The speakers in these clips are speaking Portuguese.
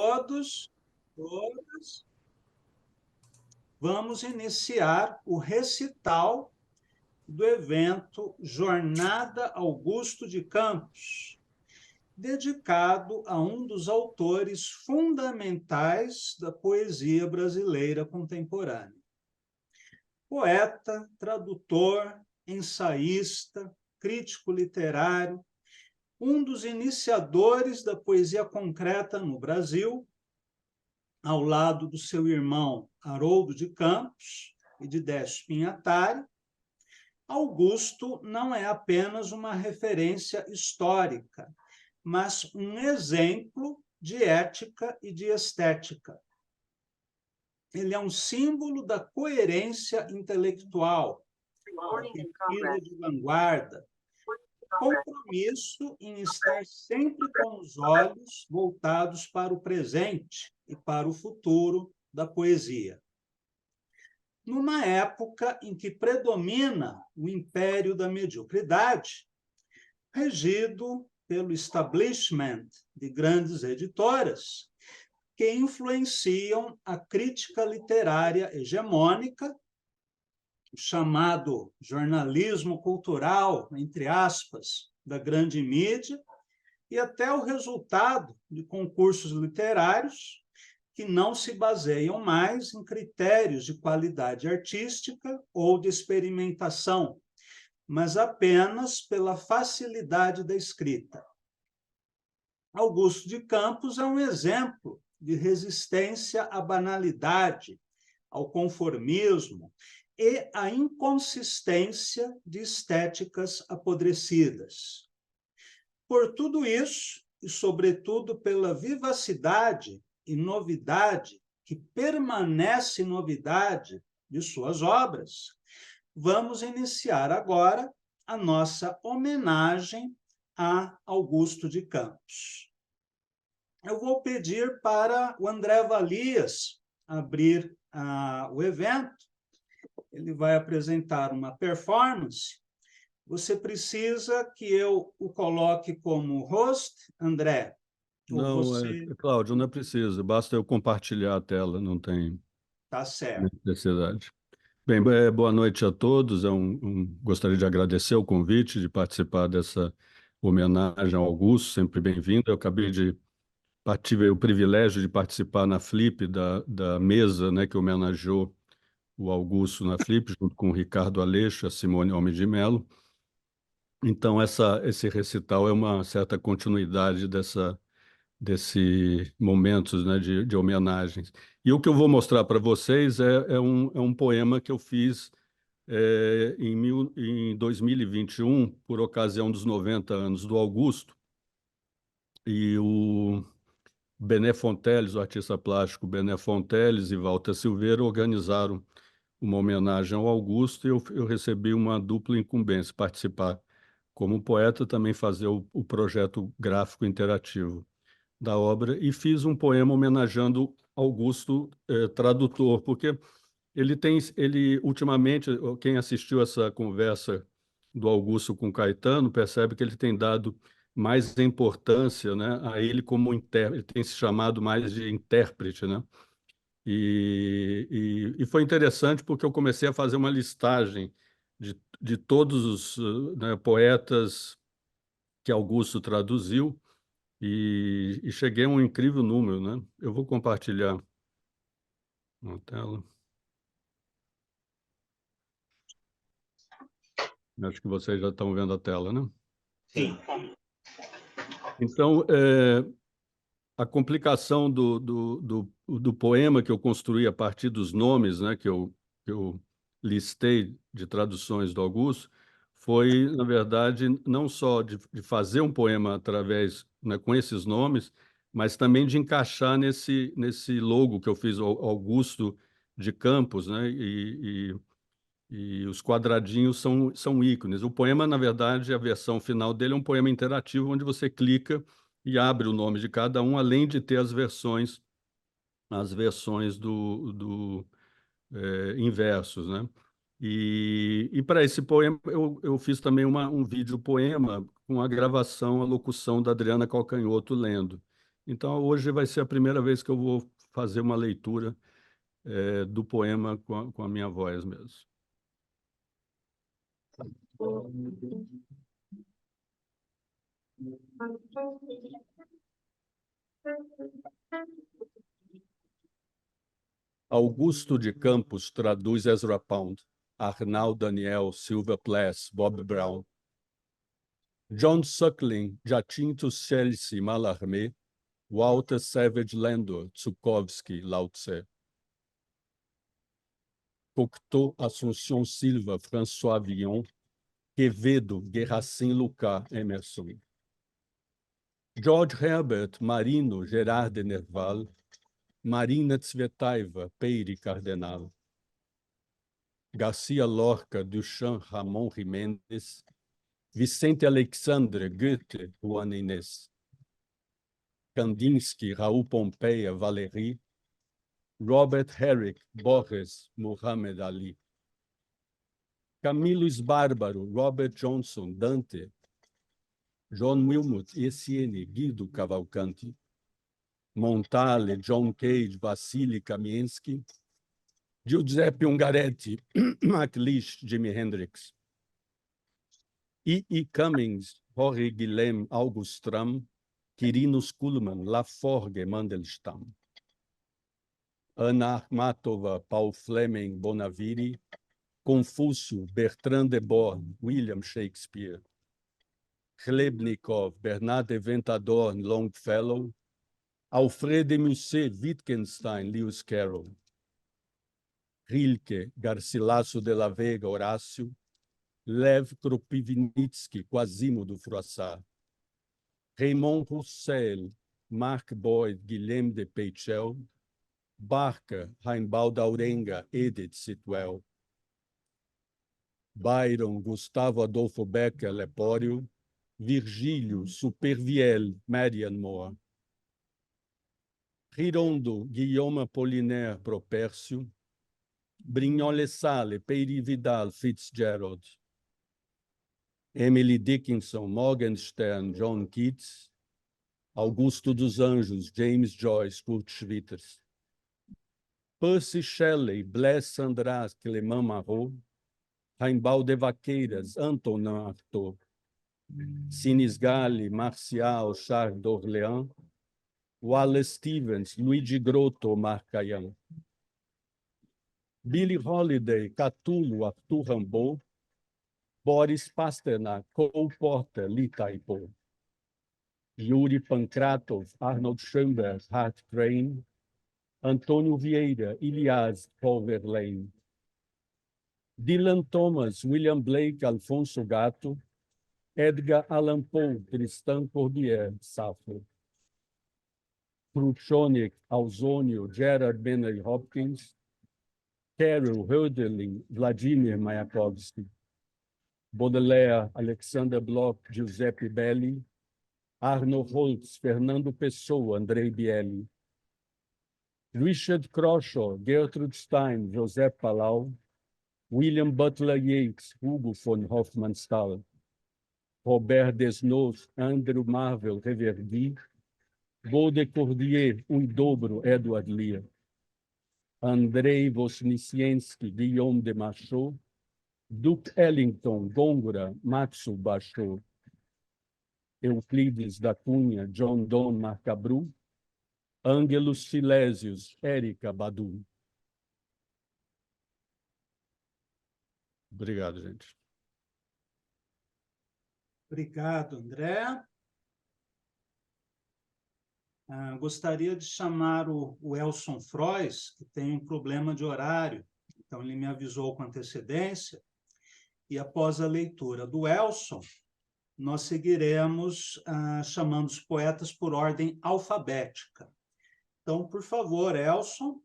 Todos, todas, vamos iniciar o recital do evento Jornada Augusto de Campos, dedicado a um dos autores fundamentais da poesia brasileira contemporânea. Poeta, tradutor, ensaísta, crítico literário, um dos iniciadores da poesia concreta no Brasil, ao lado do seu irmão Haroldo de Campos e de Décio Pinhatari, Augusto não é apenas uma referência histórica, mas um exemplo de ética e de estética. Ele é um símbolo da coerência intelectual, da pesquisa de vanguarda, compromisso em estar sempre com os olhos voltados para o presente e para o futuro da poesia. Numa época em que predomina o império da mediocridade, regido pelo establishment de grandes editoras, que influenciam a crítica literária hegemônica, o chamado jornalismo cultural, entre aspas, da grande mídia, e até o resultado de concursos literários que não se baseiam mais em critérios de qualidade artística ou de experimentação, mas apenas pela facilidade da escrita. Augusto de Campos é um exemplo de resistência à banalidade, ao conformismo e à inconsistência de estéticas apodrecidas. Por tudo isso, e sobretudo pela vivacidade e novidade, que permanece novidade de suas obras, vamos iniciar agora a nossa homenagem a Augusto de Campos. Eu vou pedir para o André Valias abrir o evento. Ele vai apresentar uma performance. Você precisa que eu o coloque como host, André? Não, Cláudio, não é preciso. Basta eu compartilhar a tela, não tem Tá certo. necessidade. Bem, boa noite a todos. Gostaria de agradecer o convite de participar dessa homenagem ao Augusto, sempre bem-vindo. Tive o privilégio de participar na Flip, da mesa, né, que homenageou o Augusto na Flip, junto com o Ricardo Aleixo e a Simone Homem de Mello. Então, esse recital é uma certa continuidade desse momentos, né, de homenagens. E o que eu vou mostrar para vocês é um poema que eu fiz em 2021, por ocasião dos 90 anos do Augusto, e o Bené Fonteles, o artista plástico Bené Fonteles e Walter Silveira organizaram uma homenagem ao Augusto, e eu recebi uma dupla incumbência, participar como poeta, também fazer o projeto gráfico interativo da obra, e fiz um poema homenageando Augusto, tradutor, porque ultimamente, quem assistiu essa conversa do Augusto com Caetano, percebe que ele tem dado mais importância, né, a ele como intérprete, ele tem se chamado mais de intérprete, né? E foi interessante porque eu comecei a fazer uma listagem de todos os né, poetas que Augusto traduziu, e cheguei a um incrível número, né? Eu vou compartilhar na tela. Acho que vocês já estão vendo a tela, né? Sim. Então, a complicação do poema que eu construí a partir dos nomes, né, que eu listei de traduções do Augusto, foi, na verdade, não só de fazer um poema através, né, com esses nomes, mas também de encaixar nesse logo que eu fiz, Augusto de Campos, né, e os quadradinhos são ícones. O poema, na verdade, a versão final dele é um poema interativo, onde você clica e abre o nome de cada um, além de ter as versões inversos, né? E para esse poema, eu fiz também um vídeo poema com a gravação, a locução da Adriana Calcanhoto lendo. Então, hoje vai ser a primeira vez que eu vou fazer uma leitura do poema com a minha voz mesmo. Augusto de Campos traduz Ezra Pound, Arnald Daniel, Silvia Plath, Bob Brown, John Suckling, Jacinto Chelsea Mallarmé, Walter Savage Landor, Tsukowski, Lao Tse, Cocteau, Assunção Silva, François Villon, Quevedo, Guerracim Lucas, Emerson, George Herbert, Marino, Gerard de Nerval, Marina Tsvetaeva, Peire Cardenal, Garcia Lorca, Duchamp, Ramon Jiménez, Vicente Alexandre, Goethe, Juan Inés, Kandinsky, Raul Pompeia, Valéry, Robert Herrick, Borges, Muhammad Ali, Camilo Bárbaro, Robert Johnson, Dante, John Wilmot, Essiene, Guido Cavalcanti, Montale, John Cage, Vassili Kamiensky, Giuseppe Ungaretti, MacLeish, Jimi Hendrix, E. Cummings, Jorge Guilhem, August Tram, Quirinus Kuhlmann, Laforgue, Mandelstam, Anna Akhmatova, Paul Fleming, Bonaviri, Confúcio, Bertrand de Born, William Shakespeare, Chlebnikov, Bernard Eventador, Longfellow, Alfred de Musset, Wittgenstein, Lewis Carroll, Rilke, Garcilaso de la Vega, Horácio, Lev Kropivnitsky, Quasimodo Froissart, Raymond Roussel, Mark Boyd, Guilherme de Peichel, Barker, Reinbald Aurenga, Edith Sitwell, Byron, Gustavo Adolfo Becker, Lepório, Virgílio, Supervielle, Marian Moore, Rirondo, Guillaume Apollinaire, Propércio, Brignoles Sale, Peiri Vidal, Fitzgerald, Emily Dickinson, Morgenstern, John Keats, Augusto dos Anjos, James Joyce, Kurt Schwitters, Percy Shelley, Blaise Cendrars, Clément Marot, Raimbald de Vaqueiras, Antonin Artaud, Sinisgali, Marcial, Charles d'Orléans, Wallace Stevens, Luigi Grotto, Marcayan, Billie Holiday, Catulo, Arthur Rimbaud, Boris Pasternak, Cole Porter, Lee Taipo, Yuri Pankratov, Arnold Schoenberg, Hart Crane, Antônio Vieira, Ilias, Paul Verlaine, Dylan Thomas, William Blake, Alfonso Gatto, Edgar Allan Poe, Tristan Corbière, Safo, Cruikshank, Ausônio, Gerard Bentley Hopkins, Carol Hölderlin, Vladimir Mayakovsky, Baudelaire, Alexander Bloch, Giuseppe Belli, Arno Holtz, Fernando Pessoa, Andrei Bielli, Richard Croshaw, Gertrude Stein, Joseph Palau, William Butler Yeats, Hugo von Hofmannsthal, Robert Desnos, Andrew Marvell Reverdy, Golde Cordier, O Dobro, Edward Lear, Andrei Vosniciensky, Guillaume de Machaut, Duke Ellington, Góngora, Matsu Bachot, Euclides da Cunha, John Donne Marcabru, Ângelos Silésios, Érica Badu. Obrigado, gente. Obrigado, André. Gostaria de chamar o Elson Frois, que tem um problema de horário, então ele me avisou com antecedência, e após a leitura do Elson, nós seguiremos chamando os poetas por ordem alfabética. Então, por favor, Elson.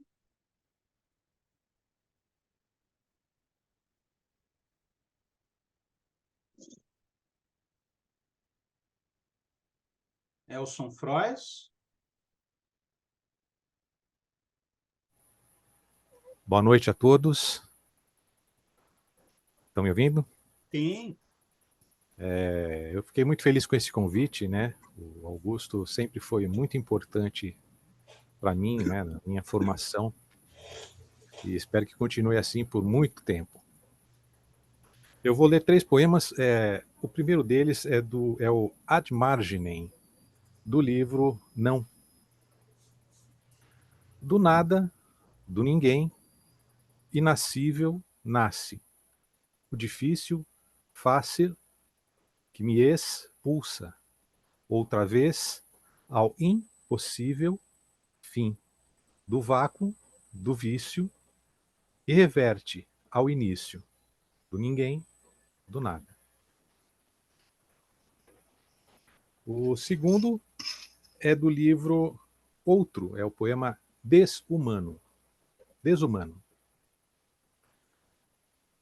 Elson Frois. Boa noite a todos. Estão me ouvindo? Sim. Eu fiquei muito feliz com esse convite, né? O Augusto sempre foi muito importante para mim, né, na minha formação, e espero que continue assim por muito tempo. Eu vou ler 3 poemas. O primeiro deles é o Ad Marginem, do livro Não. Do nada, do ninguém, inascível nasce. O difícil, fácil, que me expulsa. Outra vez, ao impossível fim. Do vácuo, do vício, e reverte ao início. Do ninguém, do nada. O segundo é do livro Outro, é o poema Desumano. Desumano.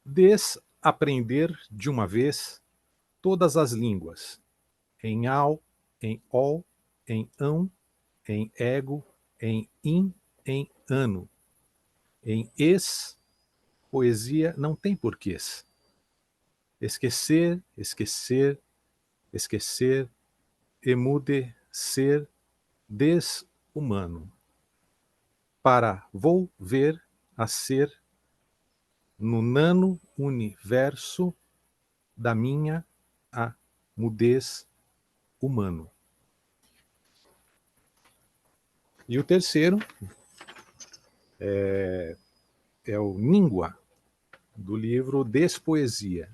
Desaprender de uma vez todas as línguas, em ao, em ol, em ão, em ego, em in, em ano, em es, poesia não tem porquês. Esquecer, esquecer, esquecer, emudecer, desumano. Para volver a ser no nano universo da minha a mudez humano. E o terceiro é o Níngua, do livro Despoesia.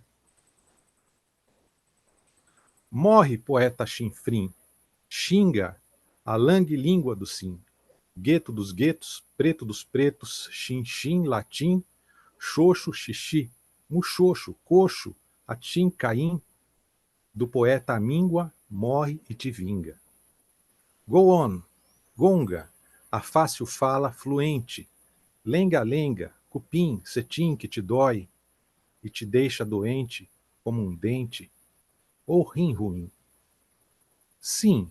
Morre, poeta chinfrim, xinga a langue língua do sim, gueto dos guetos, preto dos pretos, chinchim, latim, xoxo, xixi, muxoxo, coxo, atim, caim, do poeta míngua, morre e te vinga. Go on, gonga, a fácil fala fluente, lenga-lenga, cupim, cetim que te dói e te deixa doente como um dente, ou rim ruim. Sim,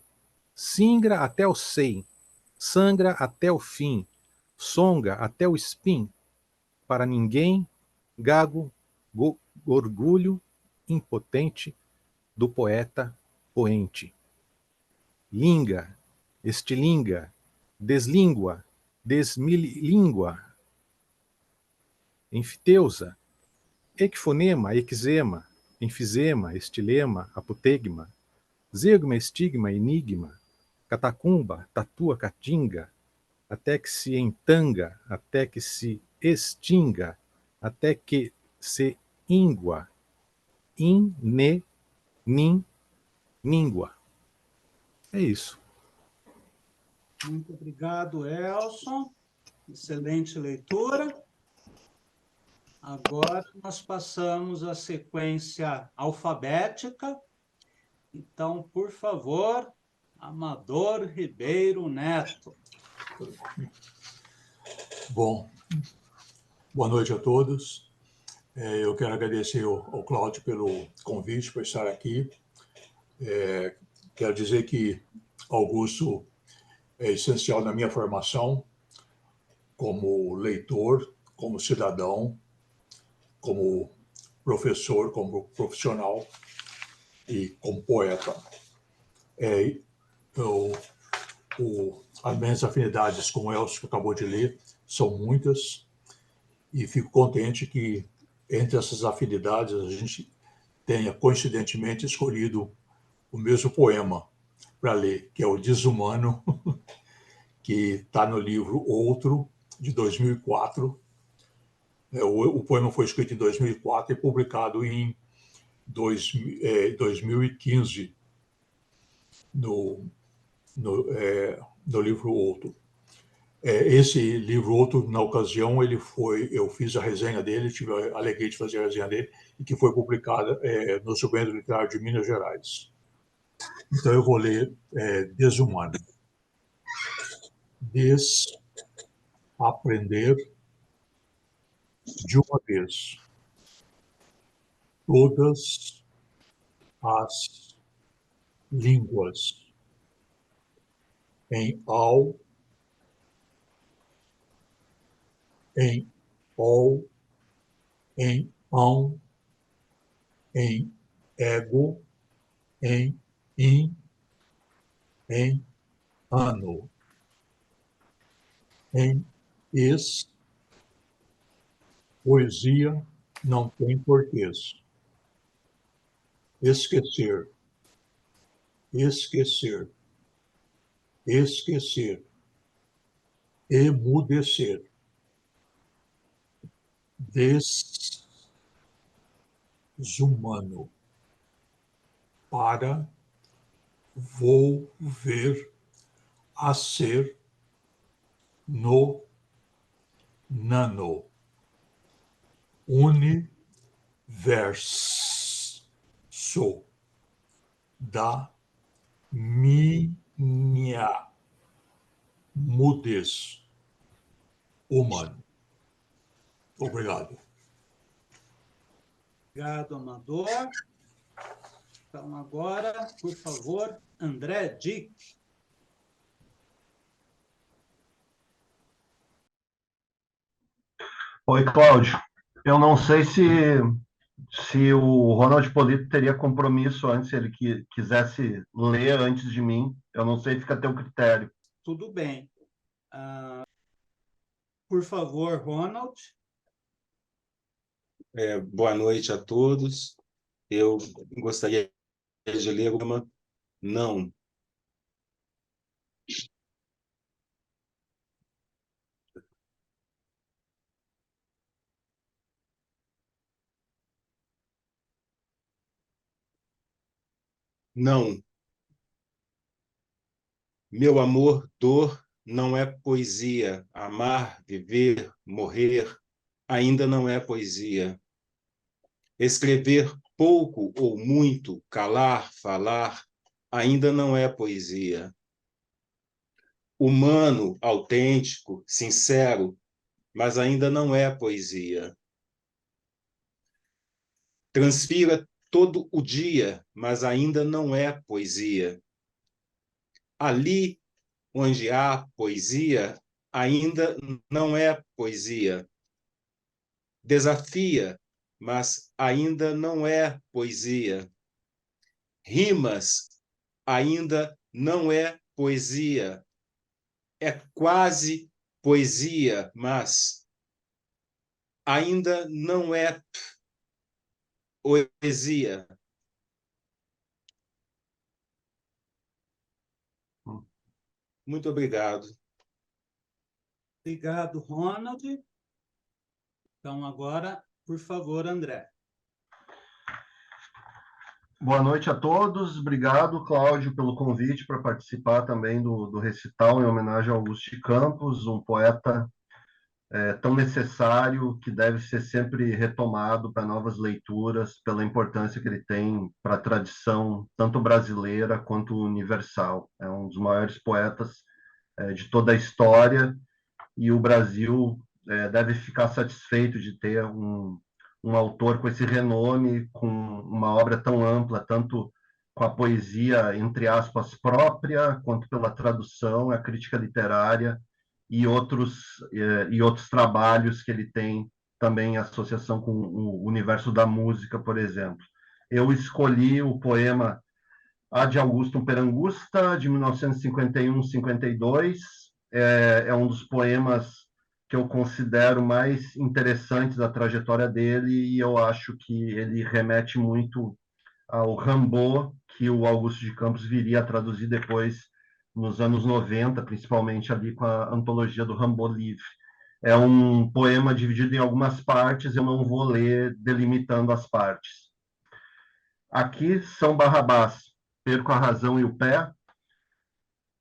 singra até o sei, sangra até o fim, songa até o espim, para ninguém, gago, orgulho impotente do poeta poente. Linga, estilinga, deslíngua, desmilíngua, enfiteusa, equifonema, eczema, enfisema, estilema, apotegma, zeugma, estigma, enigma, catacumba, tatua, catinga, até que se entanga, até que se extinga, até que se íngua, in, ne, nin, níngua. É isso. Muito obrigado, Elson. Excelente leitura. Agora nós passamos à sequência alfabética. Então, por favor, Amador Ribeiro Neto. Bom, boa noite a todos. Eu quero agradecer ao Cláudio pelo convite para estar aqui. Quero dizer que Augusto é essencial na minha formação como leitor, como cidadão, como professor, como profissional e como poeta. As minhas afinidades com o Elcio, que acabou de ler, são muitas, e fico contente que, entre essas afinidades, a gente tenha, coincidentemente, escolhido o mesmo poema para ler, que é o Desumano, que está no livro Outro, de 2004. O poema foi escrito em 2004 e publicado em 2015 no livro Outro. Esse livro Outro, na ocasião, eu fiz a resenha dele, aleguei de fazer a resenha dele, e que foi publicada no Suplemento Literário de Minas Gerais. Então eu vou ler Desumano. Desaprender de uma vez todas as línguas, em ao, em ol, em ão, em ego, em, ano, em, poesia não tem porquês. Esquecer, esquecer, esquecer, emudecer, desumano, para volver a ser no nano, universo da minha mudez humana. Obrigado. Obrigado, Amador. Então, agora, por favor, André Dick. Oi, Cláudio. Eu não sei se o Ronald Polito teria compromisso antes, se ele quisesse ler antes de mim. Eu não sei, fica a teu critério. Tudo bem. Por favor, Ronald. Boa noite a todos. Eu gostaria de ler uma não. Não. Meu amor, dor não é poesia. Amar, viver, morrer ainda não é poesia. Escrever pouco ou muito, calar, falar, ainda não é poesia. Humano, autêntico, sincero, mas ainda não é poesia. Transpira todo o dia, mas ainda não é poesia. Ali onde há poesia, ainda não é poesia. Desafia, mas ainda não é poesia. Rimas, ainda não é poesia. É quase poesia, mas ainda não é poesia. Muito obrigado. Obrigado, Ronald. Então, agora, por favor, André. Boa noite a todos. Obrigado, Cláudio, pelo convite para participar também do recital em homenagem a Augusto de Campos, um poeta tão necessário que deve ser sempre retomado para novas leituras, pela importância que ele tem para a tradição tanto brasileira quanto universal. É um dos maiores poetas de toda a história e o Brasil deve ficar satisfeito de ter um autor com esse renome, com uma obra tão ampla, tanto com a poesia, entre aspas, própria, quanto pela tradução, a crítica literária e outros trabalhos que ele tem também em associação com o universo da música, por exemplo. Eu escolhi o poema Ad Augustum per Angusta, de 1951-52. É um dos poemas que eu considero mais interessantes da trajetória dele, e eu acho que ele remete muito ao Rimbaud, que o Augusto de Campos viria a traduzir depois, nos anos 90, principalmente ali com a antologia do Rimbaud Livre. É um poema dividido em algumas partes, eu não vou ler delimitando as partes. Aqui, São Barrabás, perco a razão e o pé,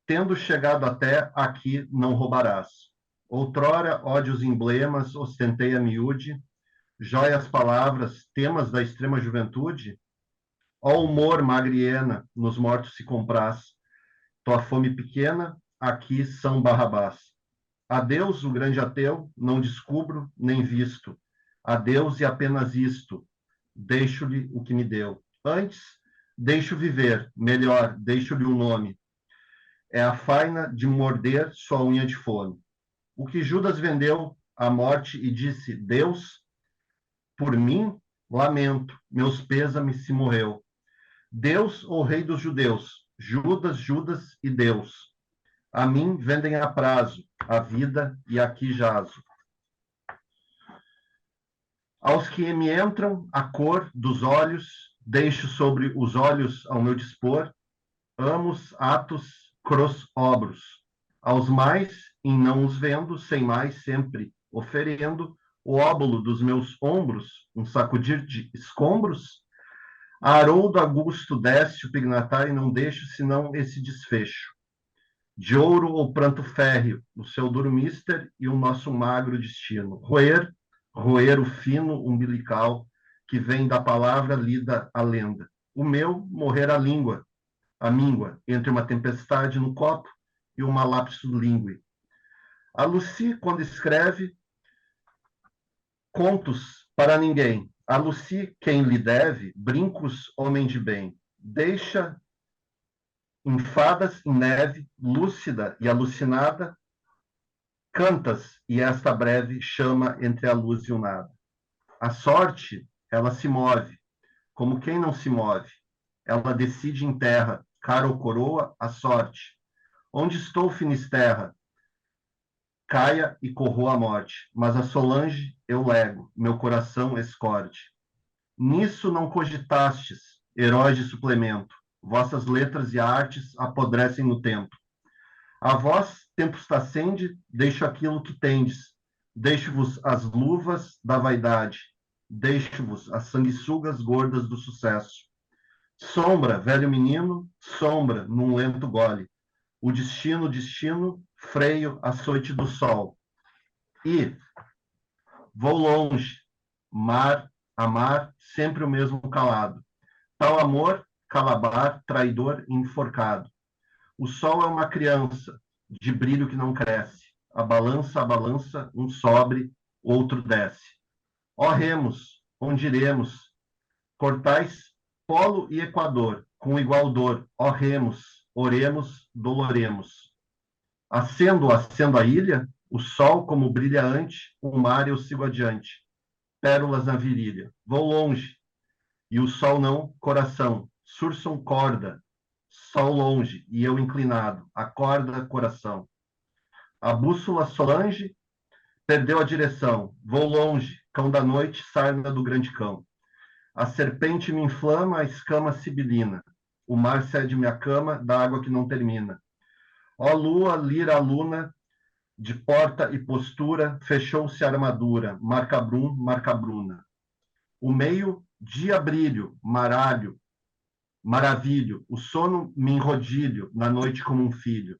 tendo chegado até aqui não roubarás. Outrora, ódios emblemas, ostentei a miúde, joias palavras, temas da extrema juventude, ó humor, magriena, nos mortos se compraz, tua fome pequena, aqui São Barrabás. Adeus, o grande ateu, não descubro nem visto. Adeus e apenas isto, deixo-lhe o que me deu. Antes, deixo viver, melhor, deixo-lhe um nome. É a faina de morder sua unha de fome. O que Judas vendeu à morte e disse, Deus, por mim, lamento, meus pêsames se morreu. Deus ou rei dos judeus? Judas, Judas e Deus. A mim vendem a prazo a vida e aqui jazo. Aos que me entram a cor dos olhos, deixo sobre os olhos ao meu dispor, amos, atos, cros obros. Aos mais, em não os vendo, sem mais, sempre oferendo, o óbolo dos meus ombros, um sacudir de escombros, a Haroldo Augusto desce o pignatário e não deixo senão esse desfecho. De ouro ou pranto férreo, o seu dormister e o nosso magro destino. Roer o fino umbilical que vem da palavra lida a lenda. O meu, morrer a míngua, entre uma tempestade no copo e uma lapsus linguae. A Lucy, quando escreve contos para ninguém, a Lucy, quem lhe deve, brincos, homem de bem, deixa enfadas em neve, lúcida e alucinada, cantas, e esta breve chama entre a luz e o nada. A sorte, ela se move, como quem não se move. Ela decide em terra, cara ou coroa, a sorte. Onde estou, Finisterra? Caia e corroa a morte, mas a Solange eu lego, meu coração escorde. Nisso não cogitastes, heróis de suplemento, vossas letras e artes apodrecem no tempo. A vós, tempos t'acende, deixo aquilo que tendes, deixo-vos as luvas da vaidade, deixo-vos as sanguessugas gordas do sucesso. Sombra, velho menino, sombra, num lento gole. O destino, freio, açoite do sol. E vou longe, mar, amar, sempre o mesmo calado. Tal amor, calabar, traidor, enforcado. O sol é uma criança, de brilho que não cresce. A balança, um sobe, outro desce. Ó remos, onde iremos? Cortais polo e equador, com igual dor. Ó remos, oremos, doloremos. Acendo a ilha, o sol como brilhante, o mar eu sigo adiante. Pérolas na virilha. Vou longe, e o sol não, coração. Sursam corda, sol longe, e eu inclinado. Acorda, coração. A bússola Solange perdeu a direção. Vou longe, cão da noite, sarna do grande cão. A serpente me inflama, a escama sibilina. O mar cede minha cama, da água que não termina. Ó lua, lira a luna, de porta e postura, fechou-se a armadura, marca bruna. O meio, dia brilho, maravilho, o sono me enrodilho, na noite como um filho.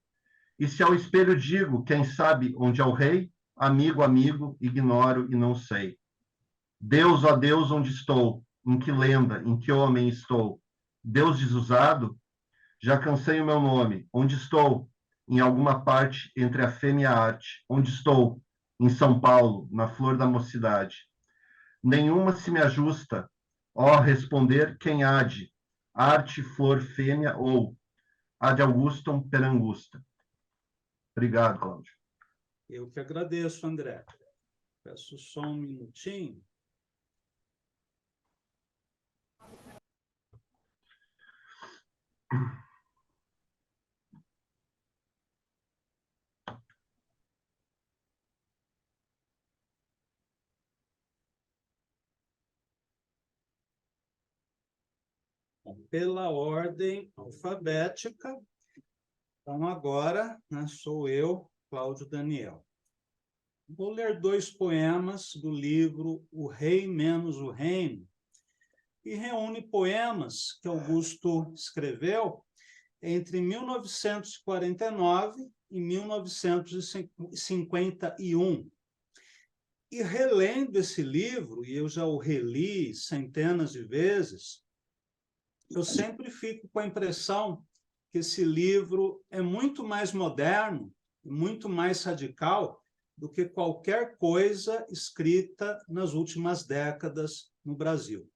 E se ao espelho digo, quem sabe onde é o rei, amigo, ignoro e não sei. Deus, ó Deus, onde estou? Em que lenda, em que homem estou? Deus desusado? Já cansei o meu nome. Onde estou? Em alguma parte entre a fé e a arte. Onde estou? Em São Paulo, na flor da mocidade. Nenhuma se me ajusta. Ó, responder quem há de? Arte, flor, fêmea ou ad Augustum per Angusta. Obrigado, Cláudio. Eu que agradeço, André. Peço só um minutinho. Bom, pela ordem alfabética, então agora, né, sou eu, Cláudio Daniel. Vou ler 2 poemas do livro O Rei menos o Reino, e reúne poemas que Augusto escreveu entre 1949 e 1951. E relendo esse livro, e eu já o reli centenas de vezes, eu sempre fico com a impressão que esse livro é muito mais moderno, muito mais radical do que qualquer coisa escrita nas últimas décadas no Brasil.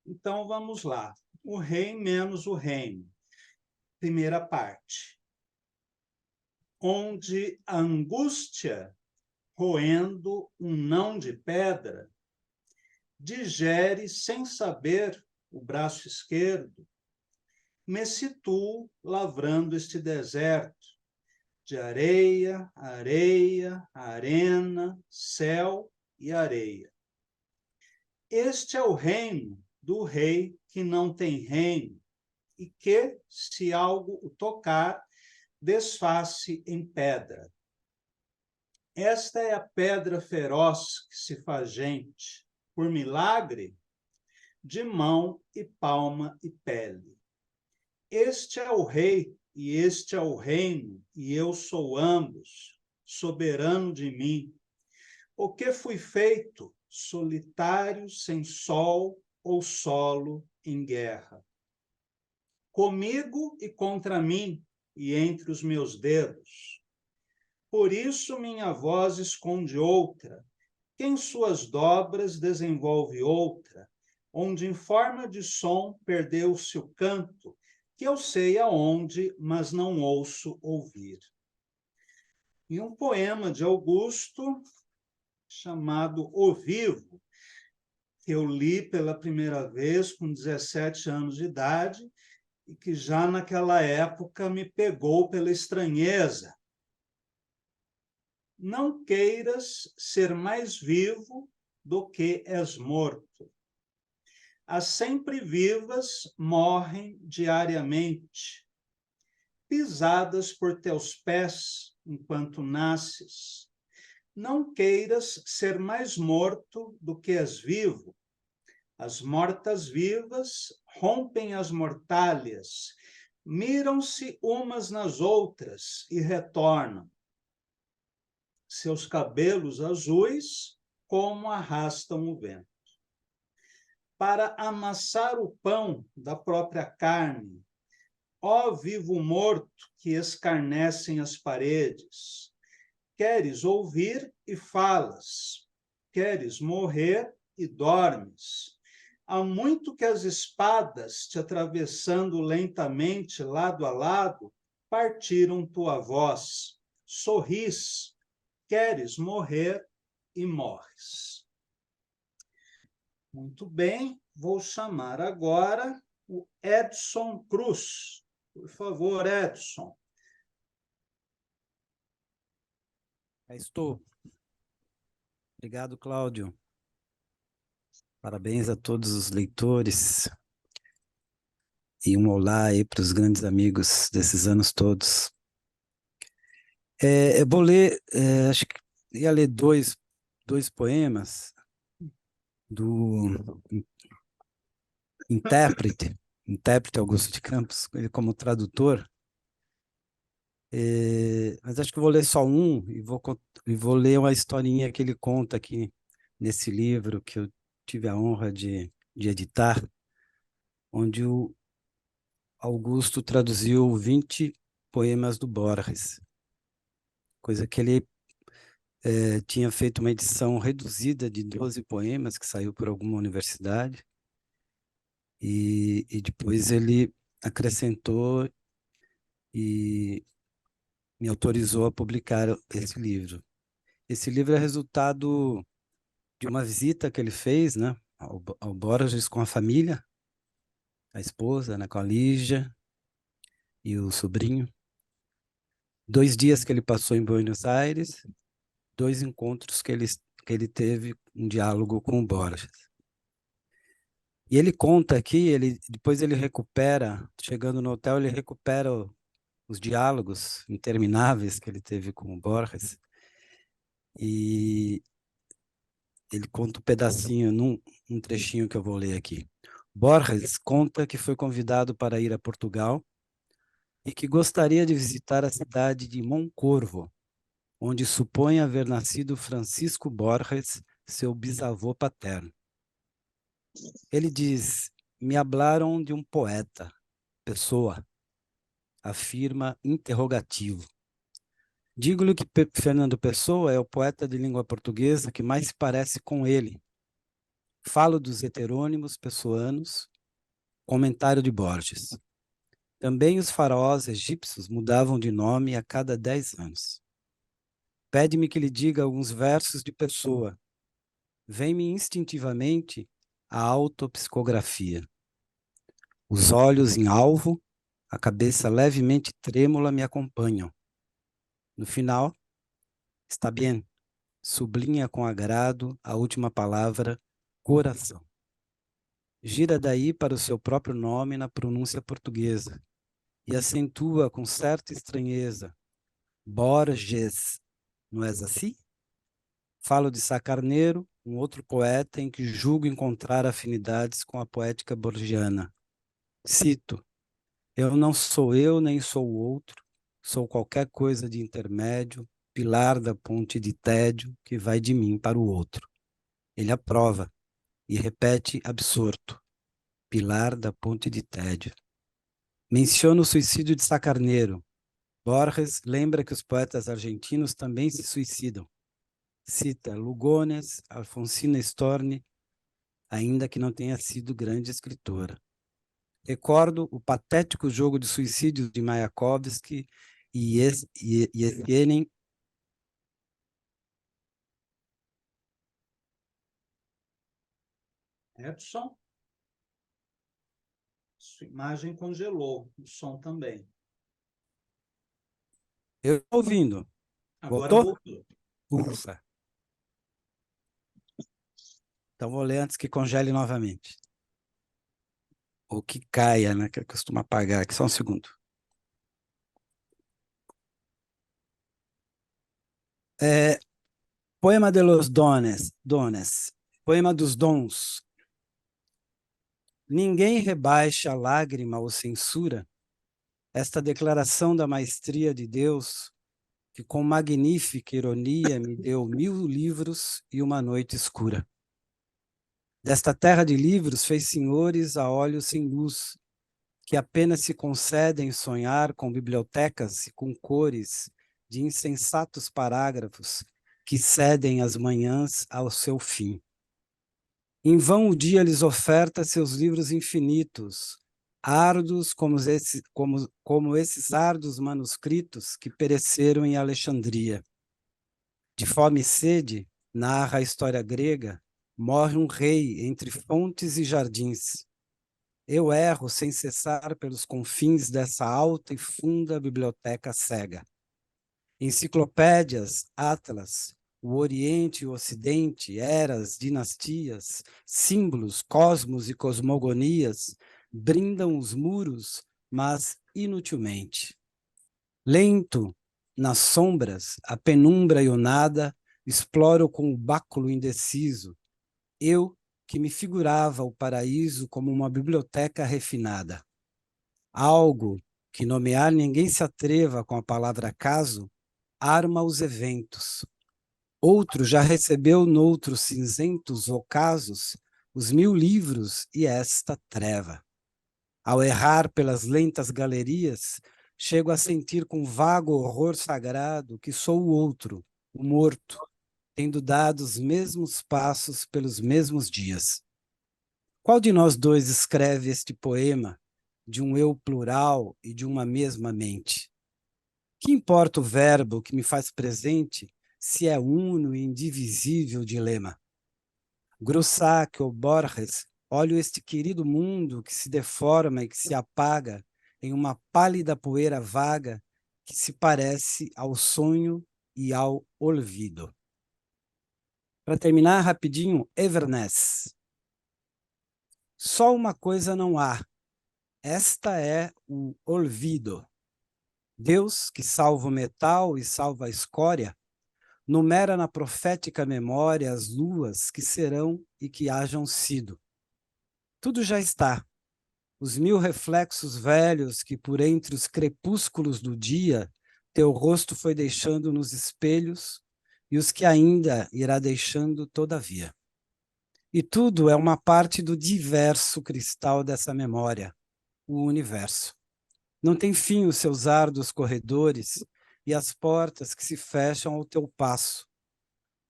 Então, vamos lá. O Rei menos o Reino. Primeira parte. Onde a angústia, roendo um não de pedra, digere sem saber o braço esquerdo, me situo lavrando este deserto de areia, areia, arena, céu e areia. Este é o reino do rei que não tem reino, e que, se algo o tocar, desfaz-se em pedra. Esta é a pedra feroz que se faz gente, por milagre, de mão e palma e pele. Este é o rei, e este é o reino, e eu sou ambos, soberano de mim. O que fui feito, solitário, sem sol ou solo em guerra. Comigo e contra mim, e entre os meus dedos. Por isso minha voz esconde outra, que em suas dobras desenvolve outra, onde em forma de som perdeu-se o canto, que eu sei aonde, mas não ouço ouvir. E um poema de Augusto, chamado O Vivo, que eu li pela primeira vez com 17 anos de idade, e que já naquela época me pegou pela estranheza. Não queiras ser mais vivo do que és morto. As sempre vivas morrem diariamente, pisadas por teus pés enquanto nasces. Não queiras ser mais morto do que és vivo. As mortas-vivas rompem as mortalhas, miram-se umas nas outras e retornam. Seus cabelos azuis, como arrastam o vento. Para amassar o pão da própria carne, ó vivo morto que escarnecem as paredes, queres ouvir e falas, queres morrer e dormes. Há muito que as espadas, te atravessando lentamente lado a lado, partiram tua voz. Sorris, queres morrer e morres. Muito bem, vou chamar agora o Edson Cruz. Por favor, Edson. Estou. Obrigado, Cláudio. Parabéns a todos os leitores. E um olá aí para os grandes amigos desses anos todos. Eu vou ler, acho que ia ler dois poemas do intérprete Augusto de Campos, ele como tradutor. Mas acho que eu vou ler só um e vou ler uma historinha que ele conta aqui nesse livro que eu tive a honra de editar, onde o Augusto traduziu 20 poemas do Borges, coisa que ele tinha feito uma edição reduzida de 12 poemas, que saiu por alguma universidade, e depois ele acrescentou e me autorizou a publicar esse livro. Esse livro é resultado de uma visita que ele fez, né, ao Borges com a família, a esposa, né, com a Lígia e o sobrinho. 2 dias que ele passou em Buenos Aires, 2 encontros que ele teve um diálogo com o Borges. E ele conta aqui, depois ele recupera, chegando no hotel, ele recupera os diálogos intermináveis que ele teve com o Borges, e ele conta um pedacinho, um trechinho que eu vou ler aqui. Borges conta que foi convidado para ir a Portugal e que gostaria de visitar a cidade de Moncorvo, onde supõe haver nascido Francisco Borges, seu bisavô paterno. Ele diz: me hablaram de um poeta, pessoa, afirma interrogativo. Digo-lhe que Fernando Pessoa é o poeta de língua portuguesa que mais se parece com ele. Falo dos heterônimos pessoanos, comentário de Borges. Também os faraós egípcios mudavam de nome a cada 10 anos. Pede-me que lhe diga alguns versos de Pessoa. Vem-me instintivamente a autopsicografia. Os olhos em alvo, a cabeça levemente trêmula me acompanham. No final, está bem, sublinha com agrado a última palavra, coração. Gira daí para o seu próprio nome na pronúncia portuguesa e acentua com certa estranheza. Borges, não és assim? Falo de Sá Carneiro, um outro poeta em que julgo encontrar afinidades com a poética borgiana. Cito: eu não sou eu nem sou o outro, sou qualquer coisa de intermédio, pilar da ponte de tédio que vai de mim para o outro. Ele aprova e repete absorto: pilar da ponte de tédio. Menciona o suicídio de Sá Carneiro. Borges lembra que os poetas argentinos também se suicidam. Cita Lugones, Alfonsina Storni, ainda que não tenha sido grande escritora. Recordo o patético jogo de suicídios de Mayakovsky e Yesenin. Edson, sua imagem congelou, o som também. Eu estou ouvindo. Agora Voltou? voltou. Ufa. Então vou ler antes que congele novamente. Ou que caia, né? Que eu costumo apagar aqui. Só um segundo. Poema de los dones. Poema dos dons. Ninguém rebaixa a lágrima ou censura esta declaração da maestria de Deus, que com magnífica ironia me deu 1000 livros e uma noite escura. Desta terra de livros fez senhores a olhos sem luz, que apenas se concedem sonhar com bibliotecas e com cores de insensatos parágrafos que cedem as manhãs ao seu fim. Em vão o dia lhes oferta seus livros infinitos, árduos como esses árduos manuscritos que pereceram em Alexandria. De fome e sede, narra a história grega, morre um rei entre fontes e jardins. Eu erro sem cessar pelos confins dessa alta e funda biblioteca cega. Enciclopédias, atlas, o Oriente e o Ocidente, eras, dinastias, símbolos, cosmos e cosmogonias, brindam os muros, mas inutilmente. Lento, nas sombras, a penumbra e o nada, exploro com o báculo indeciso, eu que me figurava o paraíso como uma biblioteca refinada. Algo que nomear ninguém se atreva com a palavra acaso, arma os eventos. Outro já recebeu noutros cinzentos ocasos os 1000 livros e esta treva. Ao errar pelas lentas galerias, chego a sentir com vago horror sagrado que sou o outro, o morto, tendo dado os mesmos passos pelos mesmos dias. Qual de nós dois escreve este poema de um eu plural e de uma mesma mente? Que importa o verbo que me faz presente se é uno e indivisível dilema? Grossac ou Borges, olho este querido mundo que se deforma e que se apaga em uma pálida poeira vaga que se parece ao sonho e ao olvido. Para terminar rapidinho, Everness. Só uma coisa não há. Esta é o olvido. Deus, que salva o metal e salva a escória, numera na profética memória as luas que serão e que hajam sido. Tudo já está. Os 1000 reflexos velhos que por entre os crepúsculos do dia teu rosto foi deixando nos espelhos e os que ainda irá deixando todavia. E tudo é uma parte do diverso cristal dessa memória, o universo. Não tem fim os seus árduos corredores e as portas que se fecham ao teu passo.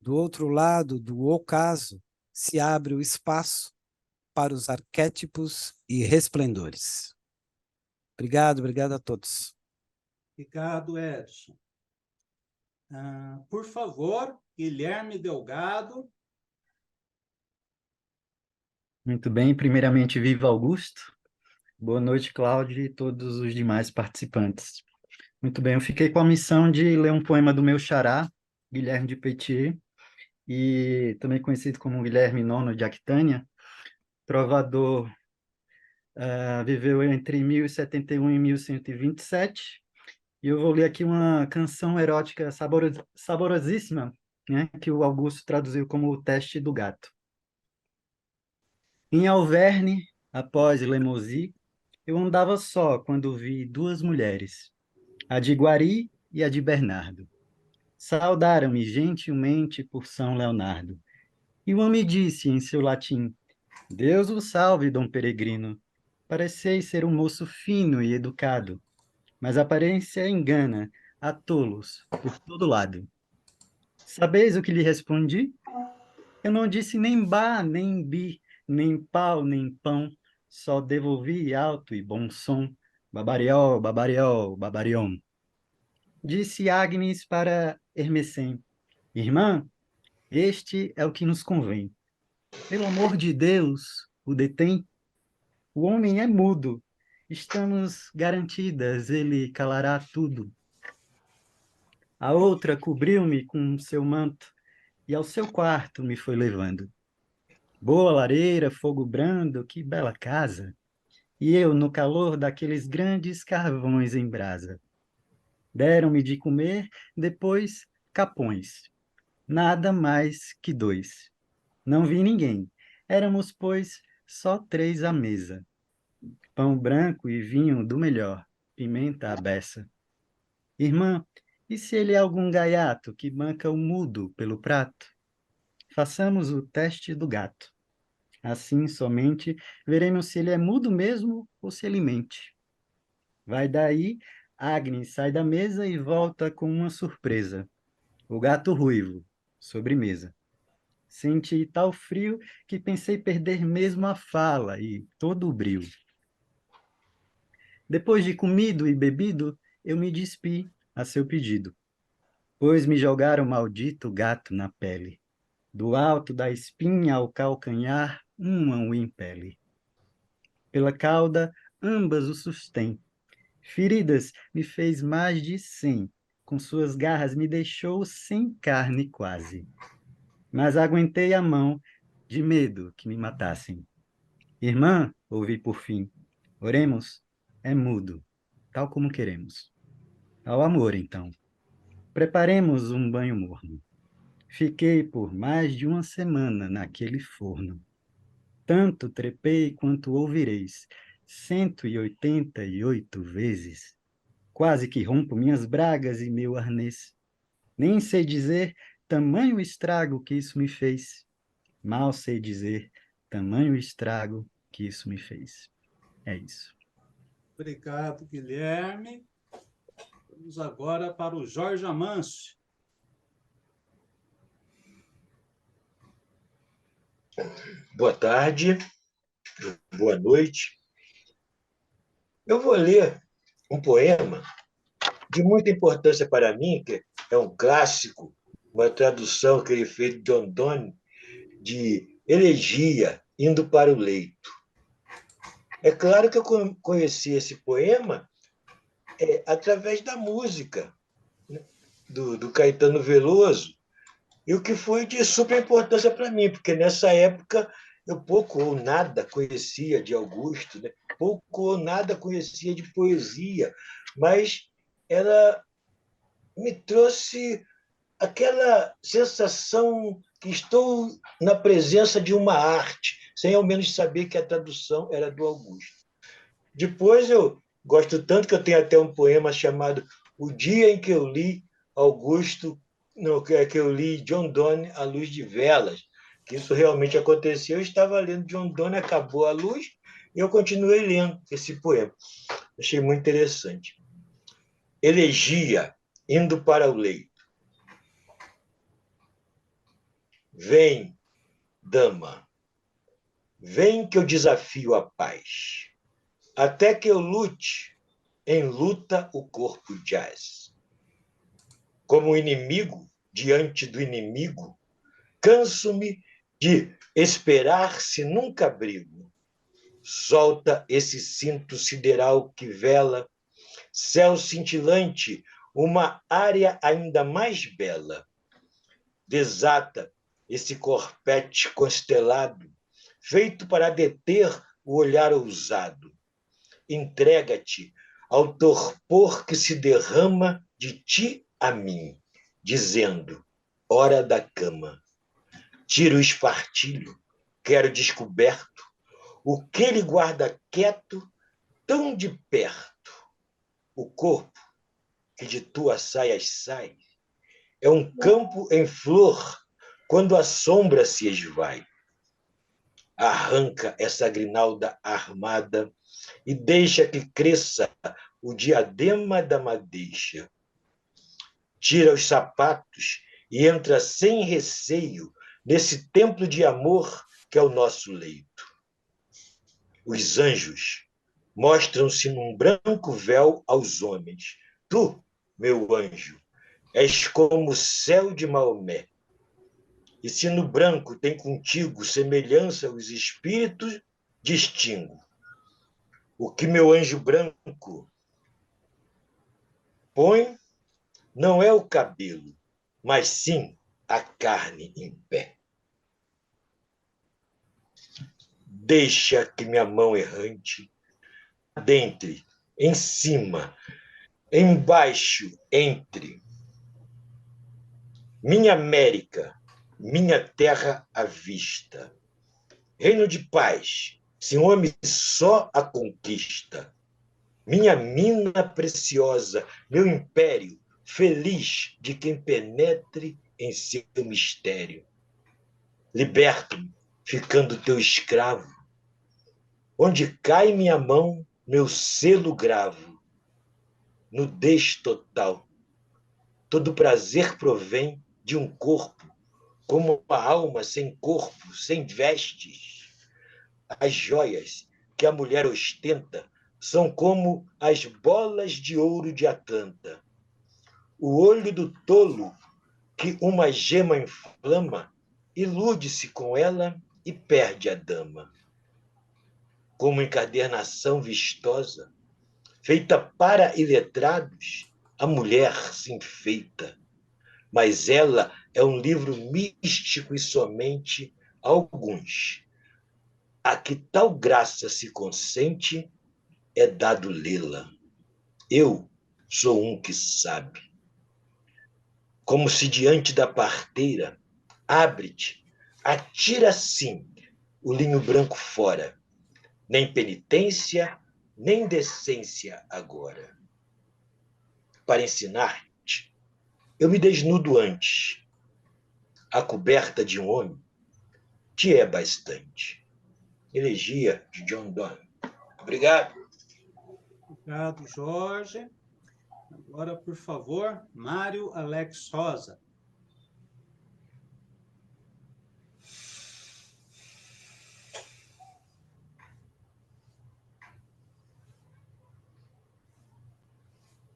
Do outro lado do ocaso se abre o espaço para os arquétipos e resplendores. Obrigado a todos. Obrigado, Edson. Por favor, Guilherme Delgado. Muito bem, primeiramente, viva Augusto. Boa noite, Cláudio, e todos os demais participantes. Muito bem, eu fiquei com a missão de ler um poema do meu xará, Guilherme de Petier, e também conhecido como Guilherme Nono de Aquitânia, trovador, viveu entre 1071 e 1127, e eu vou ler aqui uma canção erótica saborosíssima, né, que o Augusto traduziu como O Teste do Gato. Em Alverne, após Lemouzy, eu andava só quando vi duas mulheres, a de Guari e a de Bernardo. Saudaram-me gentilmente por São Leonardo. E uma me disse em seu latim: Deus o salve, Dom Peregrino. Pareceis ser um moço fino e educado, mas a aparência engana a tolos por todo lado. Sabeis o que lhe respondi? Eu não disse nem bá, nem bi, nem pau, nem pão, só devolvi alto e bom som, babariol, babariol, babariom. Disse Agnes para Hermecém: Irmã, este é o que nos convém. Pelo amor de Deus, o detém. O homem é mudo. Estamos garantidas, ele calará tudo. A outra cobriu-me com seu manto e ao seu quarto me foi levando. Boa lareira, fogo brando, que bela casa. E eu no calor daqueles grandes carvões em brasa. Deram-me de comer, depois capões. Nada mais que dois. Não vi ninguém. Éramos, pois, só três à mesa. Pão branco e vinho do melhor, pimenta à beça. Irmã, e se ele é algum gaiato que banca o mudo pelo prato? Façamos o teste do gato. Assim somente veremos se ele é mudo mesmo ou se ele mente. Vai daí, Agnes sai da mesa e volta com uma surpresa. O gato ruivo, sobremesa. Senti tal frio que pensei perder mesmo a fala e todo o brio. Depois de comido e bebido, eu me despi a seu pedido, pois me jogaram o maldito gato na pele. Do alto da espinha ao calcanhar, uma o impele. Pela cauda, ambas o sustém. Feridas me fez mais de 100, com suas garras me deixou sem carne quase. Mas aguentei a mão, de medo que me matassem. Irmã, ouvi por fim, oremos, é mudo, tal como queremos. Ao amor, então. Preparemos um banho morno. Fiquei por mais de uma semana naquele forno. Tanto trepei quanto ouvireis, 188 vezes. Quase que rompo minhas bragas e meu arnês. Nem sei dizer tamanho estrago que isso me fez. Mal sei dizer tamanho estrago que isso me fez. É isso. Obrigado, Guilherme. Vamos agora para o Jorge Amâncio. Boa tarde, boa noite. Eu vou ler um poema de muita importância para mim, que é um clássico, uma tradução que ele fez de John Donne, de Elegia, Indo para o Leito. É claro que eu conheci esse poema através da música, né, do Caetano Veloso, e o que foi de super importância para mim, porque nessa época eu pouco ou nada conhecia de Augusto, né? Pouco ou nada conhecia de poesia, mas ela me trouxe aquela sensação que estou na presença de uma arte, sem ao menos saber que a tradução era do Augusto. Depois eu gosto tanto que eu tenho até um poema chamado O Dia em que eu li Augusto, não, que eu li John Donne à luz de velas, que isso realmente aconteceu. Eu estava lendo John Donne, acabou a luz, e eu continuei lendo esse poema. Achei muito interessante. Elegia, indo para o leito. Vem, dama, vem que eu desafio a paz. Até que eu lute, em luta o corpo jaz. Como inimigo diante do inimigo, canso-me de esperar se nunca brigo. solta esse cinto sideral que vela, céu cintilante, uma área ainda mais bela. Desata esse corpete constelado, feito para deter o olhar ousado. Entrega-te ao torpor que se derrama de ti a mim, dizendo, hora da cama. Tira o espartilho, quero descoberto, o que ele guarda quieto, tão de perto. O corpo que de tuas saias sai é um campo em flor quando a sombra se esvai. Arranca essa grinalda armada e deixa que cresça o diadema da madeixa. Tira os sapatos e entra sem receio nesse templo de amor que é o nosso leito. Os anjos mostram-se num branco véu aos homens. Tu, meu anjo, és como o céu de Maomé. E se no branco tem contigo semelhança os espíritos, distingo. O que meu anjo branco põe não é o cabelo, mas sim a carne em pé. Deixa que minha mão errante adentre, em cima, embaixo, entre. Minha América, minha terra à vista. Reino de paz, sem homem só a conquista. Minha mina preciosa, meu império, feliz de quem penetre em seu mistério. Liberto-me, ficando teu escravo. Onde cai minha mão, meu selo gravo. Nudez total. Todo prazer provém de um corpo, como a alma sem corpo, sem vestes. As joias que a mulher ostenta são como as bolas de ouro de Atlanta. O olho do tolo que uma gema inflama, ilude-se com ela e perde a dama. Como encadernação vistosa, feita para iletrados, a mulher se enfeita. Mas ela é um livro místico e somente alguns. A que tal graça se consente, é dado lê-la. Eu sou um que sabe. Como se diante da parteira, abre-te, atira sim o linho branco fora. Nem penitência, nem decência agora. Para ensinar-te, eu me desnudo antes. A coberta de um homem te é bastante. Elegia de John Donne. Obrigado. Obrigado, Jorge. Agora, por favor, Mário Alex Rosa.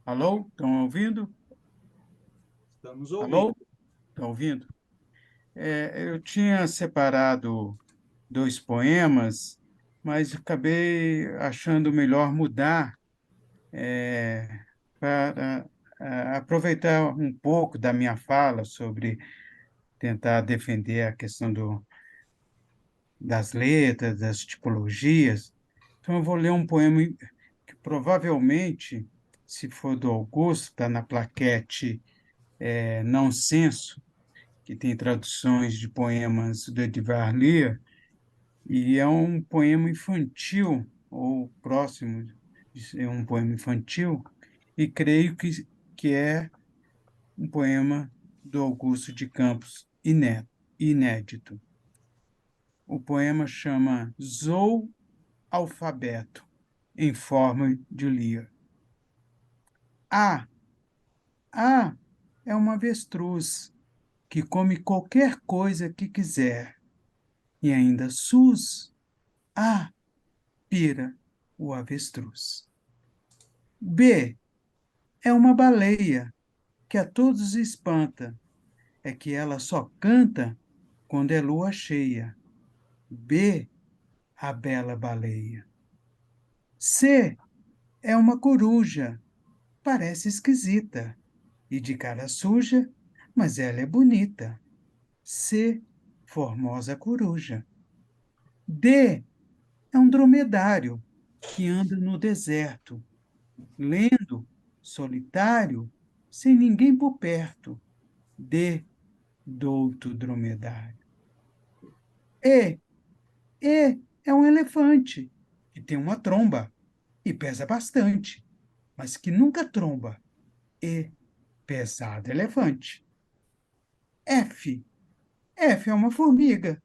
Alô? Estão ouvindo? Estamos ouvindo. Alô? Estão ouvindo? Eu tinha separado 2 poemas, mas acabei achando melhor mudar para aproveitar um pouco da minha fala sobre tentar defender a questão das letras, das tipologias. Então, eu vou ler um poema que provavelmente, se for do Augusto, está na plaquete Não Censo, que tem traduções de poemas do Edvard Lear, e é um poema infantil, ou próximo de ser um poema infantil, e creio que é um poema do Augusto de Campos inédito. O poema chama Zou Alfabeto, em forma de Lear. A é uma avestruz que come qualquer coisa que quiser. E ainda sus, pira o avestruz. B é uma baleia que a todos espanta. É que ela só canta quando é lua cheia. B, a bela baleia. C é uma coruja, parece esquisita e de cara suja, mas ela é bonita. C, formosa coruja. D é um dromedário que anda no deserto, lendo, solitário, sem ninguém por perto. D, douto dromedário. E, E é um elefante que tem uma tromba e pesa bastante, mas que nunca tromba. E, pesado elefante. F, F é uma formiga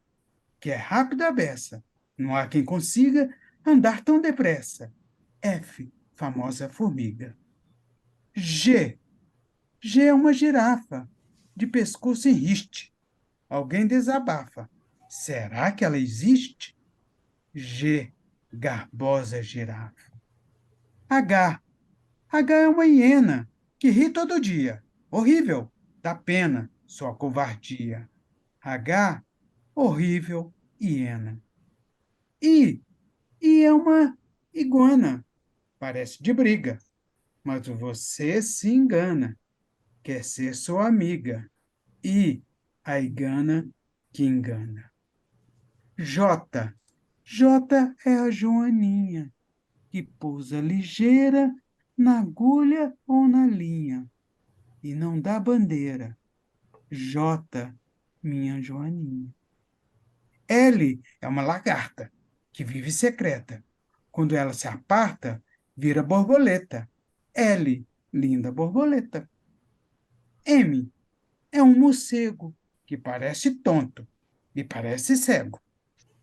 que é rápida a beça. Não há quem consiga andar tão depressa. F, famosa formiga. G, G é uma girafa de pescoço em riste. Alguém desabafa. Será que ela existe? G, garbosa girafa. H, H é uma hiena que ri todo dia. Horrível, dá pena, sua covardia. H, horrível, hiena. I, I é uma iguana. Parece de briga, mas você se engana. Quer ser sua amiga. I, a igana que engana. J, J é a joaninha que pousa ligeira na agulha ou na linha e não dá bandeira. J, minha joaninha. L é uma lagarta que vive secreta. Quando ela se aparta, vira borboleta. L, linda borboleta. M é um morcego que parece tonto e parece cego,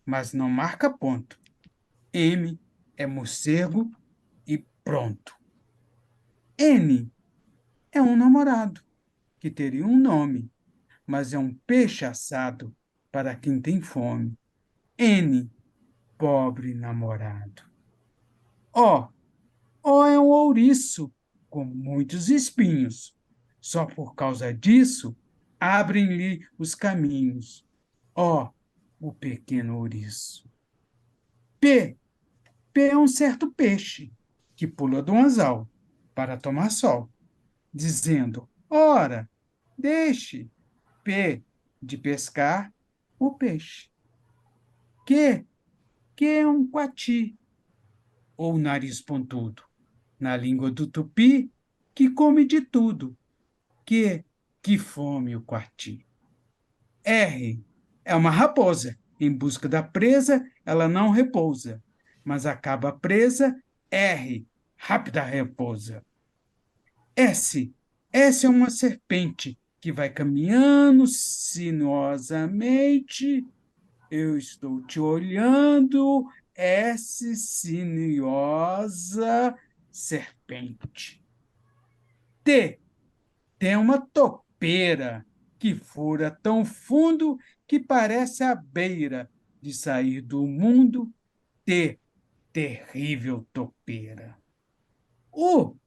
mas não marca ponto. M é morcego e pronto. N é um namorado que teria um nome, mas é um peixe assado para quem tem fome. N, pobre namorado. O, O é um ouriço com muitos espinhos. Só por causa disso, abrem-lhe os caminhos. Ó, o pequeno ouriço. P, P é um certo peixe que pula do anzol para tomar sol, dizendo: ora, deixe P de pescar o peixe. Que é um coati, ou nariz pontudo, na língua do tupi, que come de tudo. Que fome o coati. R é uma raposa. Em busca da presa, ela não repousa, mas acaba presa. R, rápida repousa. S, S é uma serpente que vai caminhando sinuosamente. Eu estou te olhando, S sinuosa serpente. T, tem uma topeira que fura tão fundo que parece a beira de sair do mundo. T, terrível topeira. U